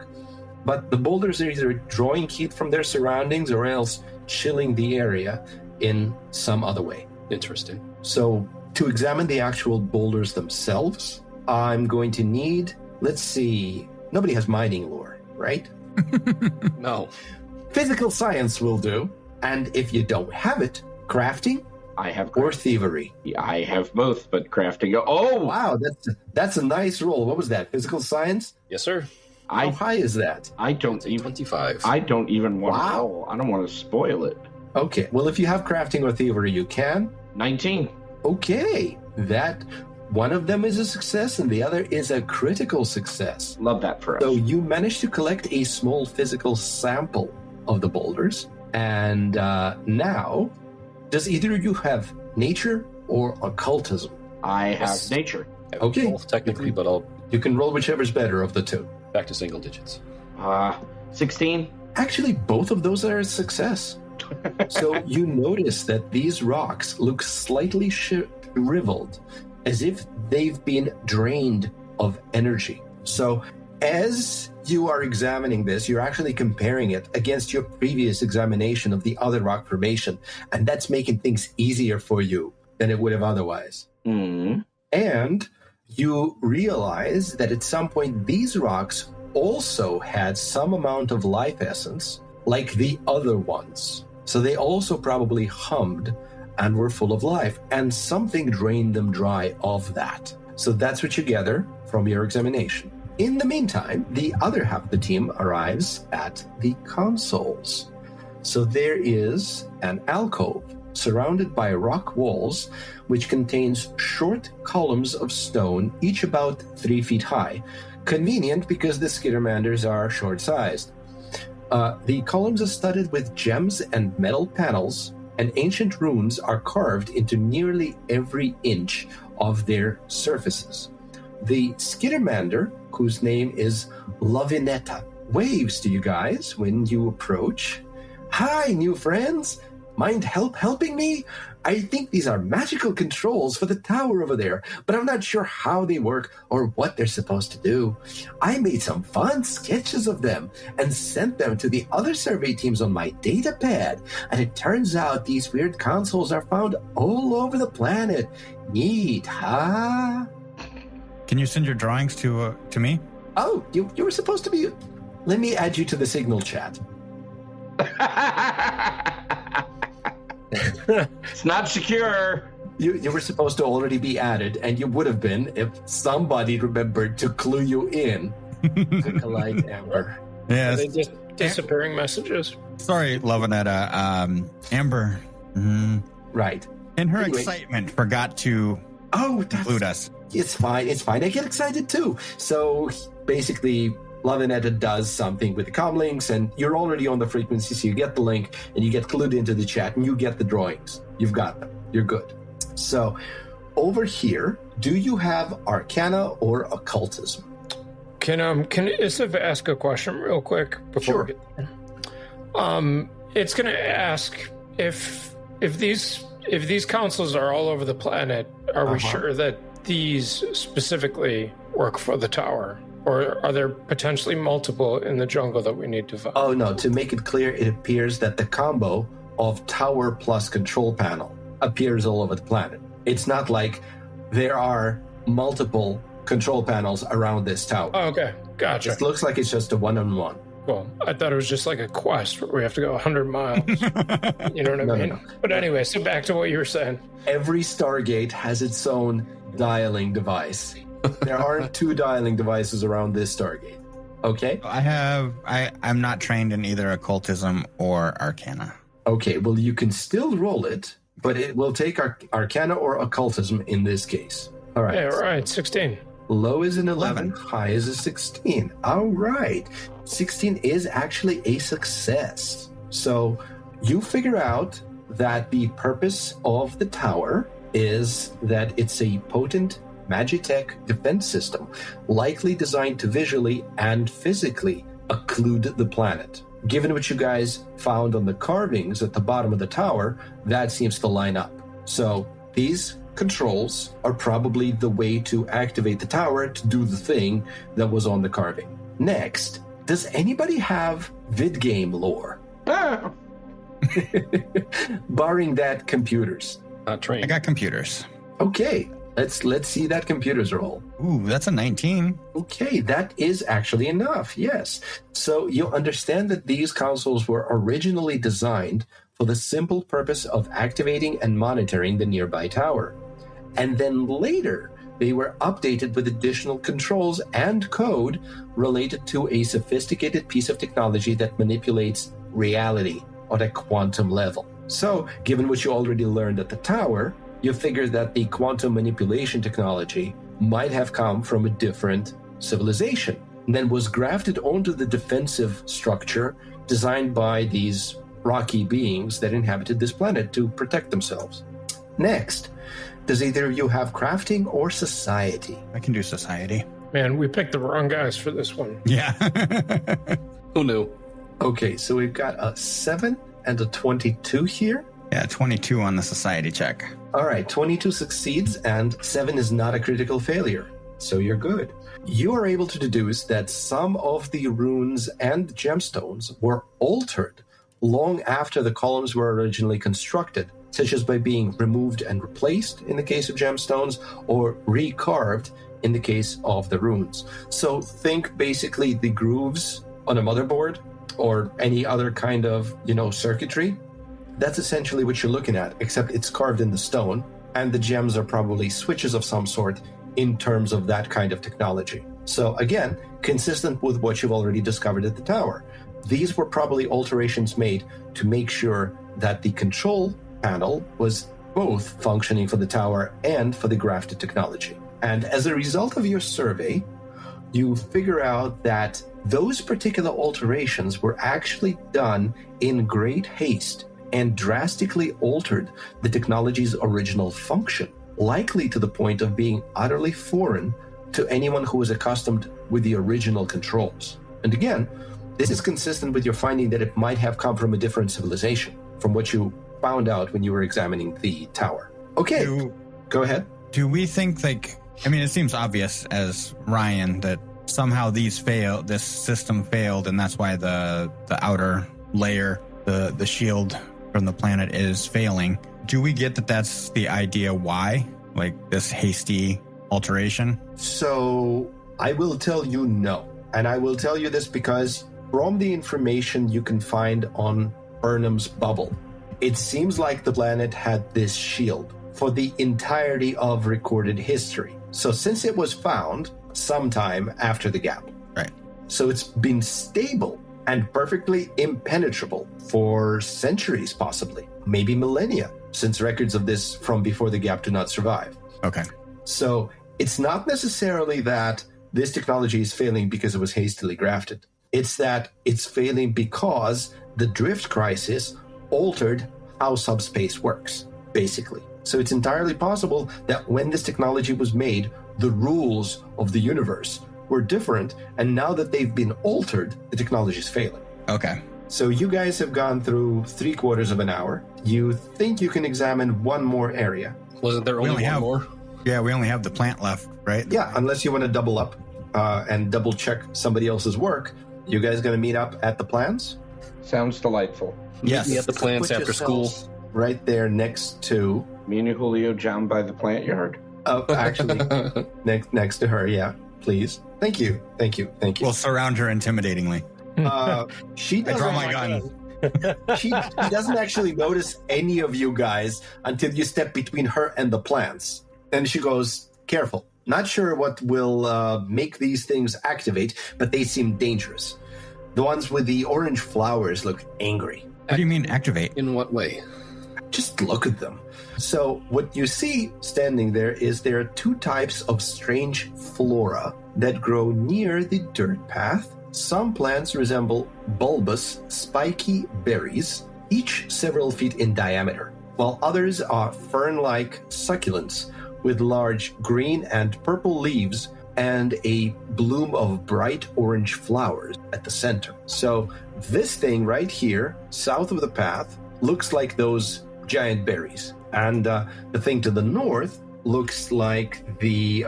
But the boulders are either drawing heat from their surroundings or else chilling the area in some other way. Interesting. So to examine the actual boulders themselves, I'm going to need, let's see, nobody has mining lore, right? No. Physical science will do. And if you don't have it, crafting I have or thievery. I have both, but crafting. Oh, wow, that's a nice roll. What was that? Physical science? Yes, sir. How high is that? I don't even 25. I don't even want to roll. I don't want to spoil it. Okay, well, if you have crafting or thievery, you can. 19. Okay, that one of them is a success and the other is a critical success. Love that for us. So you managed to collect a small physical sample of the boulders. And now, does either of you have nature or occultism? I have Yes. nature. Okay. Both technically, but I'll You can roll whichever's better of the two. back to single digits. 16. Actually, both of those are a success. So you notice that these rocks look slightly shriveled, as if they've been drained of energy. So as you are examining this, you're actually comparing it against your previous examination of the other rock formation, and that's making things easier for you than it would have otherwise. Mm. And you realize that at some point these rocks also had some amount of life essence, like the other ones. So they also probably hummed and were full of life, and something drained them dry of that. So that's what you gather from your examination. In the meantime, the other half of the team arrives at the consoles. So there is an alcove surrounded by rock walls, which contains short columns of stone, each about 3 feet high. Convenient because the skittermanders are short-sized. The columns are studded with gems and metal panels, and ancient runes are carved into nearly every inch of their surfaces. The skittermander, whose name is Lavinetta, waves to you guys when you approach. Hi, new friends! Mind helping me? I think these are magical controls for the tower over there, but I'm not sure how they work or what they're supposed to do. I made some fun sketches of them and sent them to the other survey teams on my data pad, and it turns out these weird consoles are found all over the planet. Neat, huh? Can you send your drawings to me? Oh, you were supposed to be... Let me add you to the signal chat. It's not secure. You were supposed to already be added, and you would have been if somebody remembered to clue you in. Acolyte Amber. Are Yes. they just disappearing messages? Sorry, Lavinetta. Amber, Right. in her Anyway. excitement, forgot to Oh, include us. It's fine. It's fine. I get excited too. So basically, Lavinetta does something with the comlinks, and you're already on the frequency, so you get the link, and you get clued into the chat, and you get the drawings. You've got them. You're good. So over here, do you have Arcana or Occultism? Can Isif ask a question real quick before Sure. we get there? It's going to ask if these councils are all over the planet, are we sure that these specifically work for the tower? Or are there potentially multiple in the jungle that we need to find? Oh, no. To make it clear, it appears that the combo of tower plus control panel appears all over the planet. It's not like there are multiple control panels around this tower. Oh, okay, gotcha. It looks like it's just a one-on-one. Cool. I thought it was just like a quest where we have to go 100 miles. You know what I No, mean? no. But anyway, so back to what you were saying. Every Stargate has its own dialing device. There aren't 2 dialing devices around this Stargate. Okay? I'm not trained in either occultism or arcana. Okay, well, you can still roll it, but it will take Arcana or Occultism in this case. All right. Yeah, right, 16. Low is an 11, high is a 16. All right. 16 is actually a success. So you figure out that the purpose of the tower is that it's a potent Magitech defense system, likely designed to visually and physically occlude the planet. Given what you guys found on the carvings at the bottom of the tower, that seems to line up. So these controls are probably the way to activate the tower to do the thing that was on the carving. Next, does anybody have vid game lore? Ah, Barring that, computers. Not trained. I got computers. Okay, let's see that computers roll. Ooh, that's a 19. Okay, that is actually enough, yes. So you understand that these consoles were originally designed for the simple purpose of activating and monitoring the nearby tower. And then later, they were updated with additional controls and code related to a sophisticated piece of technology that manipulates reality on a quantum level. So, given what you already learned at the tower, you figure that the quantum manipulation technology might have come from a different civilization and then was grafted onto the defensive structure designed by these rocky beings that inhabited this planet to protect themselves. Next, does either of you have crafting or society? I can do society. Man, we picked the wrong guys for this one. Yeah. Who knew? Okay, so we've got a 7 and a 22 here. Yeah, 22 on the society check. All right, 22 succeeds and 7 is not a critical failure, so you're good. You are able to deduce that some of the runes and gemstones were altered long after the columns were originally constructed, such as by being removed and replaced in the case of gemstones or recarved in the case of the runes. So think basically the grooves on a motherboard or any other kind of, circuitry. That's essentially what you're looking at, except it's carved in the stone, and the gems are probably switches of some sort in terms of that kind of technology. So again, consistent with what you've already discovered at the tower. These were probably alterations made to make sure that the control panel was both functioning for the tower and for the grafted technology. And as a result of your survey, you figure out that those particular alterations were actually done in great haste and drastically altered the technology's original function, likely to the point of being utterly foreign to anyone who was accustomed with the original controls. And again, this is consistent with your finding that it might have come from a different civilization, from what you found out when you were examining the tower. Okay, go ahead. Do we think, it seems obvious as Ryan that somehow this system failed, and that's why the outer layer, the shield from the planet is failing. Do we get that that's the idea why? This hasty alteration? So I will tell you no. And I will tell you this because from the information you can find on Burnham's bubble, it seems like the planet had this shield for the entirety of recorded history. So since it was found sometime after the gap. Right. So it's been stable and perfectly impenetrable for centuries, possibly, maybe millennia, since records of this from before the gap do not survive. Okay. So it's not necessarily that this technology is failing because it was hastily grafted. It's that it's failing because the drift crisis altered how subspace works, basically. So it's entirely possible that when this technology was made, the rules of the universe were different, and now that they've been altered, the technology is failing. Okay. So you guys have gone through 3/4 of an hour. You think you can examine one more area. Wasn't there only one more? Yeah, we only have the plant left, right? Yeah, unless you want to double up and double check somebody else's work. You guys going to meet up at the plants? Sounds delightful. Yes. Meet me at the plants Put after school. yourselves right there next to... Me and Julio down by the plant yard. Oh, actually, next to her, yeah. Please. Thank you. We'll surround her intimidatingly. She I doesn't, draw my gun. she doesn't actually notice any of you guys until you step between her and the plants. And she goes, careful. Not sure what will make these things activate, but they seem dangerous. The ones with the orange flowers look angry. What do you mean activate? In what way? Just look at them. So what you see standing there is there are two types of strange flora that grow near the dirt path. Some plants resemble bulbous, spiky berries, each several feet in diameter, while others are fern-like succulents with large green and purple leaves and a bloom of bright orange flowers at the center. So this thing right here, south of the path, looks like those giant berries. And the thing to the north looks like the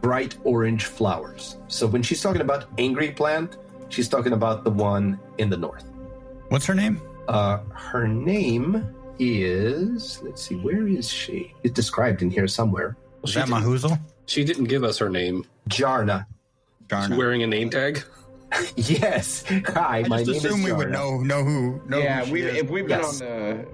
bright orange flowers. So when she's talking about angry plant, she's talking about the one in the north. What's her name? Her name is, let's see, where is she? It's described in here somewhere. Is that Mahuzel? She didn't give us her name. Jarna. She's wearing a name tag? Yes. Hi, my name is assume we would Jarna. know who. Yeah, who she is.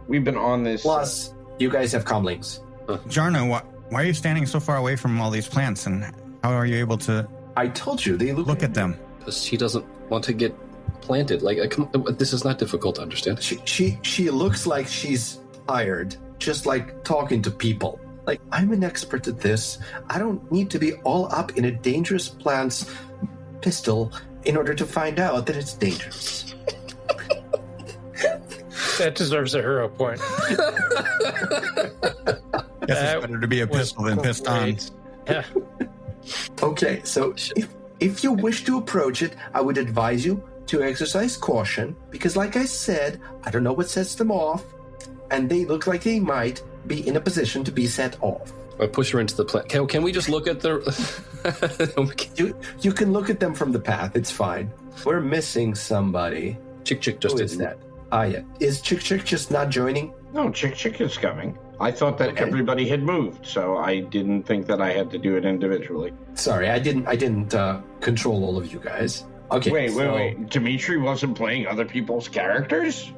we've been on this. Plus, you guys have comlinks. Jarna, why are you standing so far away from all these plants, and how are you able to I told you, they look at them? Because she doesn't want to get planted. This is not difficult to understand. She looks like she's tired, just like talking to people. Like, I'm an expert at this. I don't need to be all up in a dangerous plant's pistol in order to find out that it's dangerous. That deserves a hero point. Guess it's better to be a pistol than pissed on. Yeah. Okay, so if you wish to approach it, I would advise you to exercise caution, because like I said, I don't know what sets them off, and they look like they might be in a position to be set off. I push her into the plant. Can we just look at the... You can look at them from the path, it's fine. We're missing somebody. Chick just Who is didn't. that? Yeah. Is Chick just not joining? No, Chick is coming. I thought that Okay. everybody had moved, so I didn't think that I had to do it individually. Sorry, I didn't control all of you guys. Okay. Wait. Dimitri wasn't playing other people's characters?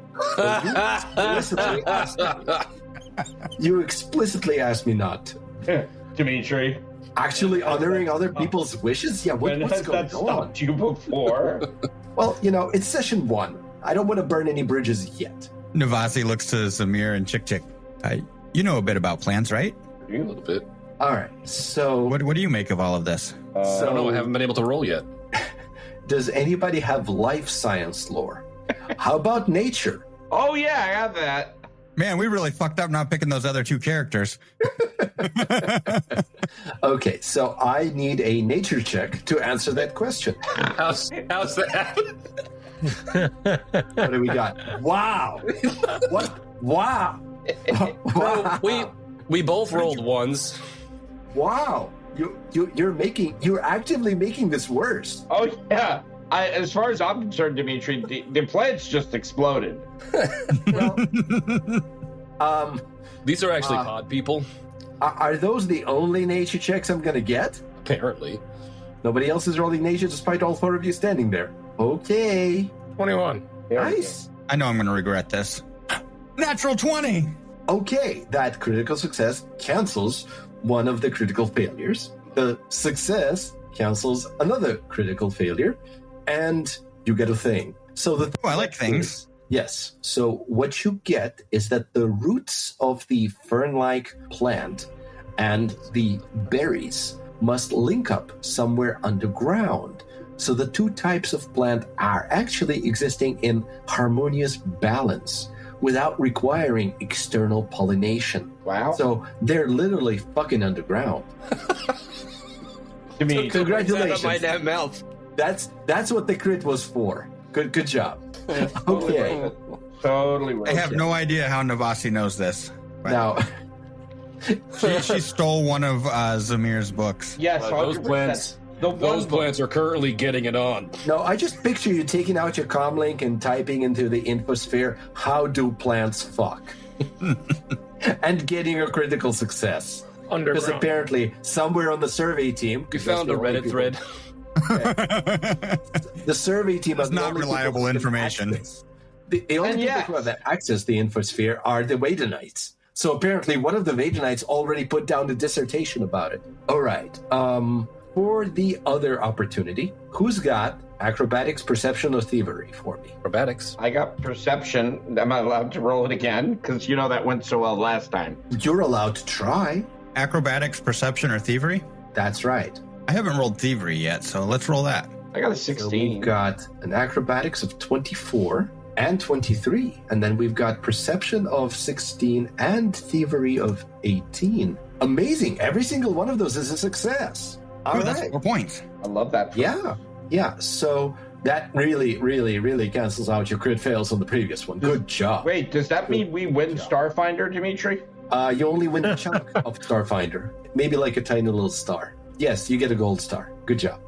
You explicitly asked me not to. Dimitri, Actually honoring other people's wishes? Yeah, when what's has going that on? stopped you before? Well, it's session 1. I don't want to burn any bridges yet. Navasi looks to Zamir and Chick. You know a bit about plants, right? A little bit. All right, so What do you make of all of this? I don't know. I haven't been able to roll yet. does anybody have life science lore? How about nature? Oh, yeah, I have that. Man, we really fucked up not picking those other two characters. Okay, so I need a nature check to answer that question. How's that? What do we got? Wow! What? Wow! Well, we both rolled ones. Wow! You're actively making this worse. Oh, yeah. As far as I'm concerned, Dimitri, the plants just exploded. Well, These are actually pod people, are those the only nature checks I'm gonna get? apparently. Nobody else is rolling nature despite all 4 of you standing there. Okay. 21. Nice. I know I'm going to regret this. Natural 20! Okay, that critical success cancels one of the critical failures. The success cancels another critical failure, and you get a thing. So the Oh, I like things. Yes. So what you get is that the roots of the fern-like plant and the berries must link up somewhere underground. So the two types of plant are actually existing in harmonious balance without requiring external pollination. Wow. So they're literally fucking underground. Dimitri, Congratulations. Out of my damn mouth. That's what the crit was for. Good job. Okay. Totally right. I have no idea how Navasi knows this. But Now, she stole one of Zamir's books. Yes, Those 100%. plants. The one Those book- plants are currently getting it on. no, I just picture you taking out your comlink and typing into the infosphere, how do plants fuck? And getting a critical success. Because Underground. apparently, somewhere on the survey team... We found a Reddit thread. The survey team... That's are the not only people reliable who can information. access- The only And people yes. who have access to the infosphere are the Wadenites. So apparently, one of the Wadenites already put down a dissertation about it. All right. For the other opportunity, who's got acrobatics, perception, or thievery for me? Acrobatics. I got perception. Am I allowed to roll it again? Because that went so well last time. You're allowed to try. Acrobatics, perception, or thievery? That's right. I haven't rolled thievery yet, so let's roll that. I got a So 16. we've got an acrobatics of 24 and 23. And then we've got perception of 16 and thievery of 18. Amazing. Every single one of those is a success. All Ooh, that's right. 4 points. I love that. Yeah. So that really, really, really cancels out your crit fails on the previous one. Good job. Wait, does that mean we win Starfinder, Dimitri? You only win a chunk of Starfinder. Maybe like a tiny little star. Yes, you get a gold star. Good job.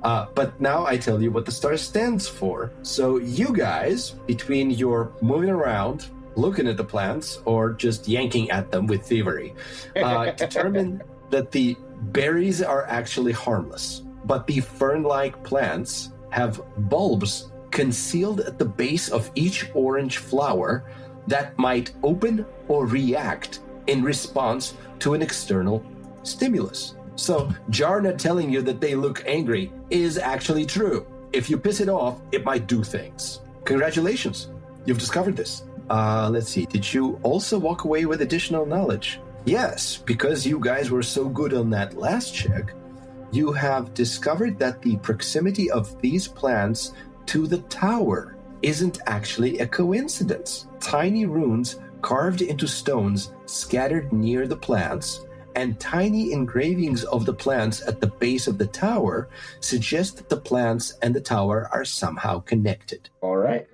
But now I tell you what the star stands for. So you guys, between your moving around, looking at the plants, or just yanking at them with thievery, determine that the berries are actually harmless. But the fern-like plants have bulbs concealed at the base of each orange flower that might open or react in response to an external stimulus. So Jarna telling you that they look angry is actually true. If you piss it off, it might do things. Congratulations, you've discovered this. Let's see. Did you also walk away with additional knowledge? Yes, because you guys were so good on that last check, you have discovered that the proximity of these plants to the tower isn't actually a coincidence. Tiny runes carved into stones scattered near the plants and tiny engravings of the plants at the base of the tower suggest that the plants and the tower are somehow connected. All right.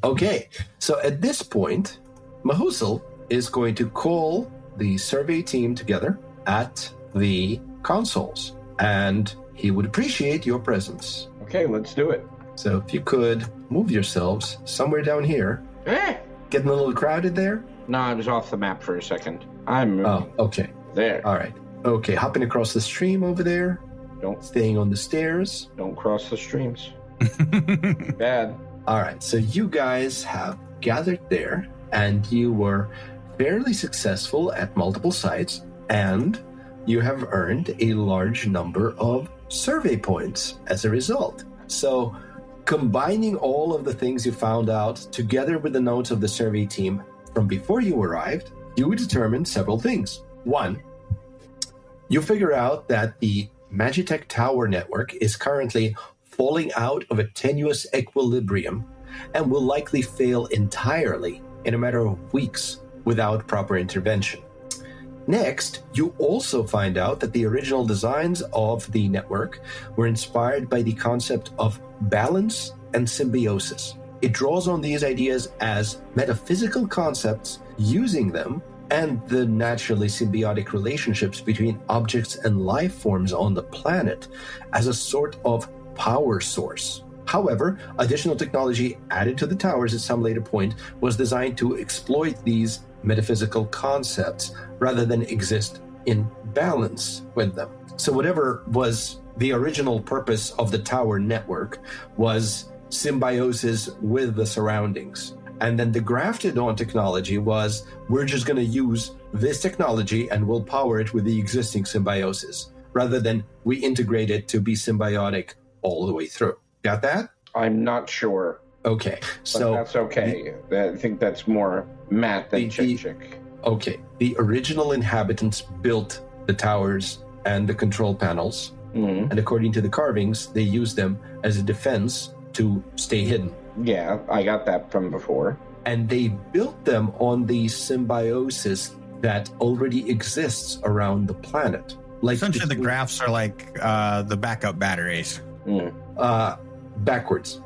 Okay, so at this point, Mahusal is going to call the survey team together at the consoles, and he would appreciate your presence. Okay, let's do it. So if you could move yourselves somewhere down here. Getting a little crowded there? No, I was off the map for a second. I'm moving. Oh, okay. There. All right. Okay, hopping across the stream over there. Staying on the stairs. Don't cross the streams. Bad. All right, so you guys have gathered there, and you were fairly successful at multiple sites, and you have earned a large number of survey points as a result. So, combining all of the things you found out together with the notes of the survey team from before you arrived, you determined several things. One, you figure out that the Magitech Tower network is currently falling out of a tenuous equilibrium and will likely fail entirely in a matter of weeks without proper intervention. Next, you also find out that the original designs of the network were inspired by the concept of balance and symbiosis. It draws on these ideas as metaphysical concepts, using them and the naturally symbiotic relationships between objects and life forms on the planet as a sort of power source. However, additional technology added to the towers at some later point was designed to exploit these metaphysical concepts rather than exist in balance with them. So whatever was the original purpose of the tower network was symbiosis with the surroundings. And then the grafted on technology was, we're just going to use this technology and we'll power it with the existing symbiosis, rather than we integrate it to be symbiotic all the way through. Got that? I'm not sure. Okay, so... But that's okay. I think that's more Matt than Chick. Okay, the original inhabitants built the towers and the control panels, and according to the carvings, they used them as a defense to stay hidden. Yeah, I got that from before. And they built them on the symbiosis that already exists around the planet. Like essentially, the graphs are like the backup batteries. Backwards.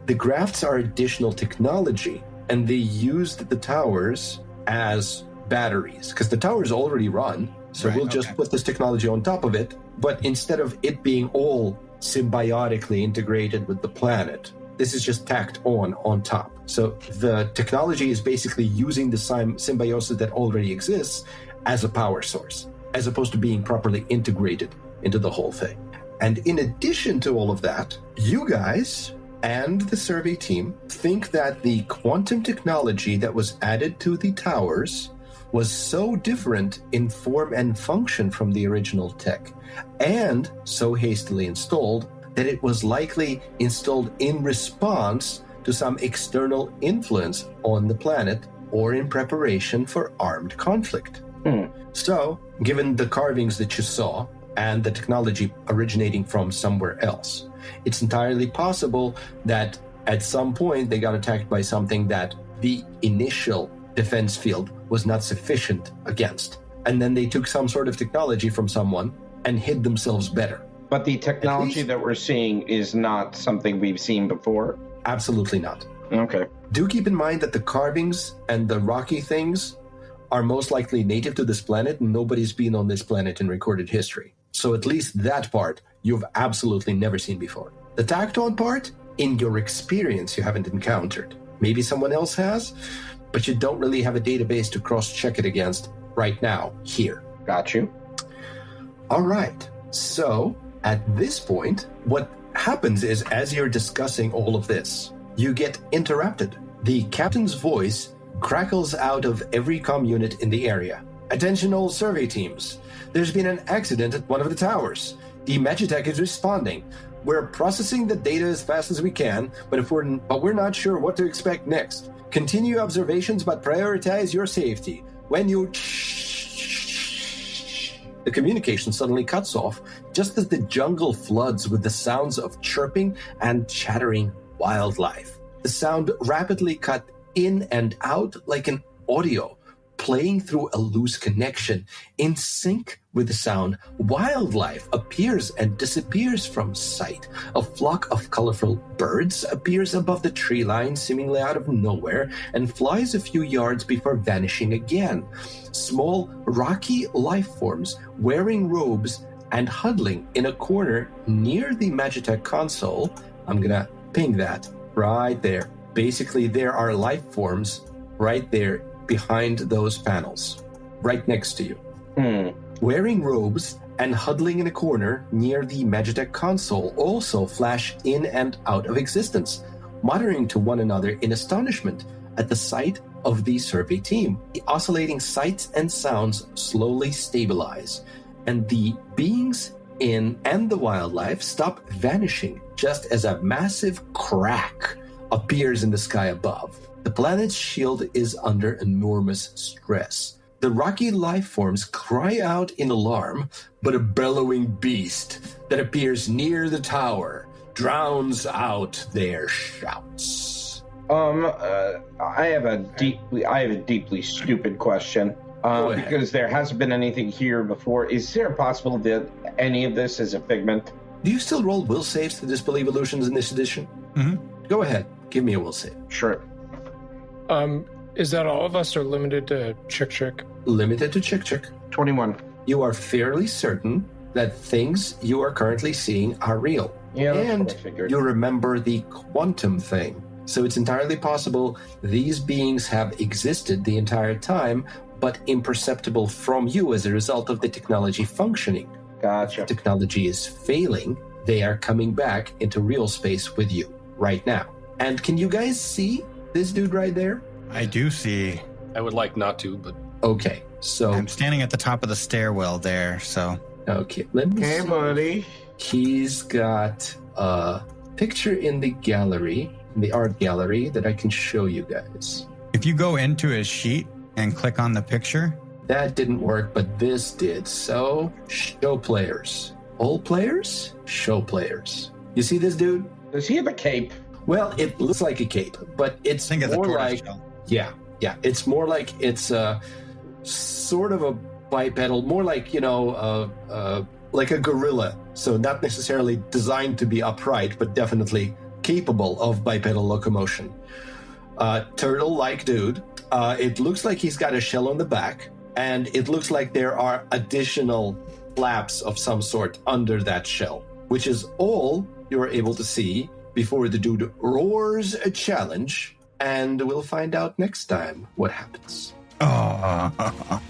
The grafts are additional technology, and they used the towers as batteries, because the towers already run, so we'll just put this technology on top of it, but instead of it being all symbiotically integrated with the planet, this is just tacked on top. So the technology is basically using the symbiosis that already exists as a power source, as opposed to being properly integrated into the whole thing. And in addition to all of that, you guys and the survey team think that the quantum technology that was added to the towers was so different in form and function from the original tech, and so hastily installed, that it was likely installed in response to some external influence on the planet or in preparation for armed conflict. So, given the carvings that you saw and the technology originating from somewhere else, it's entirely possible that at some point they got attacked by something that the initial defense field was not sufficient against. And then they took some sort of technology from someone and hid themselves better. But the technology that we're seeing is not something we've seen before? Absolutely not. Okay. Do keep in mind that the carvings and the rocky things are most likely native to this planet, and nobody's been on this planet in recorded history. So at least that part you've absolutely never seen before. The tacked-on part, in your experience, you haven't encountered. Maybe someone else has, but you don't really have a database to cross-check it against right now, here. Got you. All right. So, at this point, what happens is, as you're discussing all of this, you get interrupted. The captain's voice crackles out of every comm unit in the area. Attention all survey teams. There's been an accident at one of the towers. The Magitech is responding. We're processing the data as fast as we can, but we're not sure what to expect next. Continue observations, but prioritize your safety. When you... The communication suddenly cuts off, just as the jungle floods with the sounds of chirping and chattering wildlife. The sound rapidly cut in and out like an audio, playing through a loose connection. In sync with the sound, wildlife appears and disappears from sight. A flock of colorful birds appears above the tree line, seemingly out of nowhere, and flies a few yards before vanishing again. Small, rocky life forms wearing robes and huddling in a corner near the Magitech console. I'm gonna ping that right there. Basically, there are life forms right there behind those panels, right next to you. Wearing robes and huddling in a corner near the Magitech console also flash in and out of existence, muttering to one another in astonishment at the sight of the survey team. The oscillating sights and sounds slowly stabilize, and the beings in and the wildlife stop vanishing just as a massive crack appears in the sky above. The planet's shield is under enormous stress. The rocky life forms cry out in alarm, but a bellowing beast that appears near the tower drowns out their shouts. I have a deeply stupid question. Because there hasn't been anything here before. Is there possible that any of this is a figment? Do you still roll will saves to disbelieve illusions in this edition? Mm-hmm. Go ahead. Give me a will save. Sure. Is that all of us or limited to Chick? Limited to Chick. 21. You are fairly certain that things you are currently seeing are real. Yeah, that's and what I figured. You remember the quantum thing. So it's entirely possible these beings have existed the entire time, but imperceptible from you as a result of the technology functioning. Gotcha. If technology is failing, they are coming back into real space with you right now. And can you guys see this dude right there? I do see. I would like not to, but Okay, so... I'm standing at the top of the stairwell there, so... Okay, let me Hey, see. buddy. He's got a picture in the gallery, in the art gallery, that I can show you guys. If you go into his sheet and click on the picture... That didn't work, but this did. So, show players. All players? Show players. You see this dude? Does he have a cape? Well, it looks like a cape, but it's Think of the more tortoise like... shell. Yeah. It's more like it's a sort of a bipedal, more like, like a gorilla. So not necessarily designed to be upright, but definitely capable of bipedal locomotion. Turtle-like dude. It looks like he's got a shell on the back, and it looks like there are additional flaps of some sort under that shell, which is all you're able to see before the dude roars a challenge. And we'll find out next time what happens. Oh.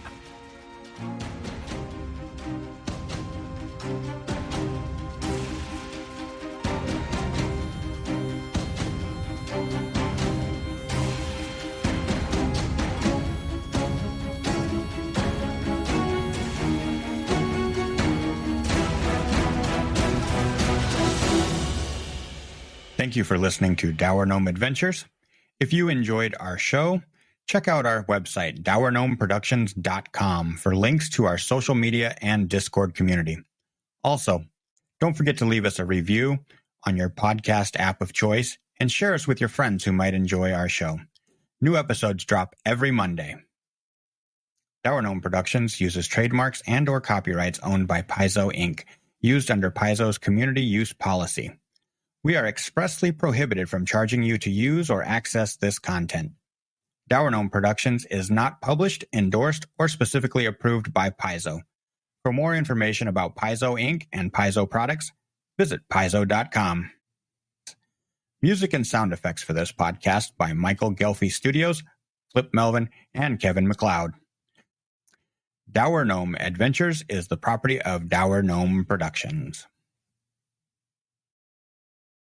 Thank you for listening to Dour Gnome Adventures. If you enjoyed our show, check out our website, dourgnomeproductions.com, for links to our social media and Discord community. Also, don't forget to leave us a review on your podcast app of choice and share us with your friends who might enjoy our show. New episodes drop every Monday. Dour Gnome Productions uses trademarks and or copyrights owned by Paizo Inc., used under Paizo's community use policy. We are expressly prohibited from charging you to use or access this content. Dour Gnome Productions is not published, endorsed, or specifically approved by Paizo. For more information about Paizo Inc. and Paizo products, visit paizo.com. Music and sound effects for this podcast by Michael Ghelfi Studios, Flip Melvin, and Kevin MacLeod. Dour Gnome Adventures is the property of Dour Gnome Productions.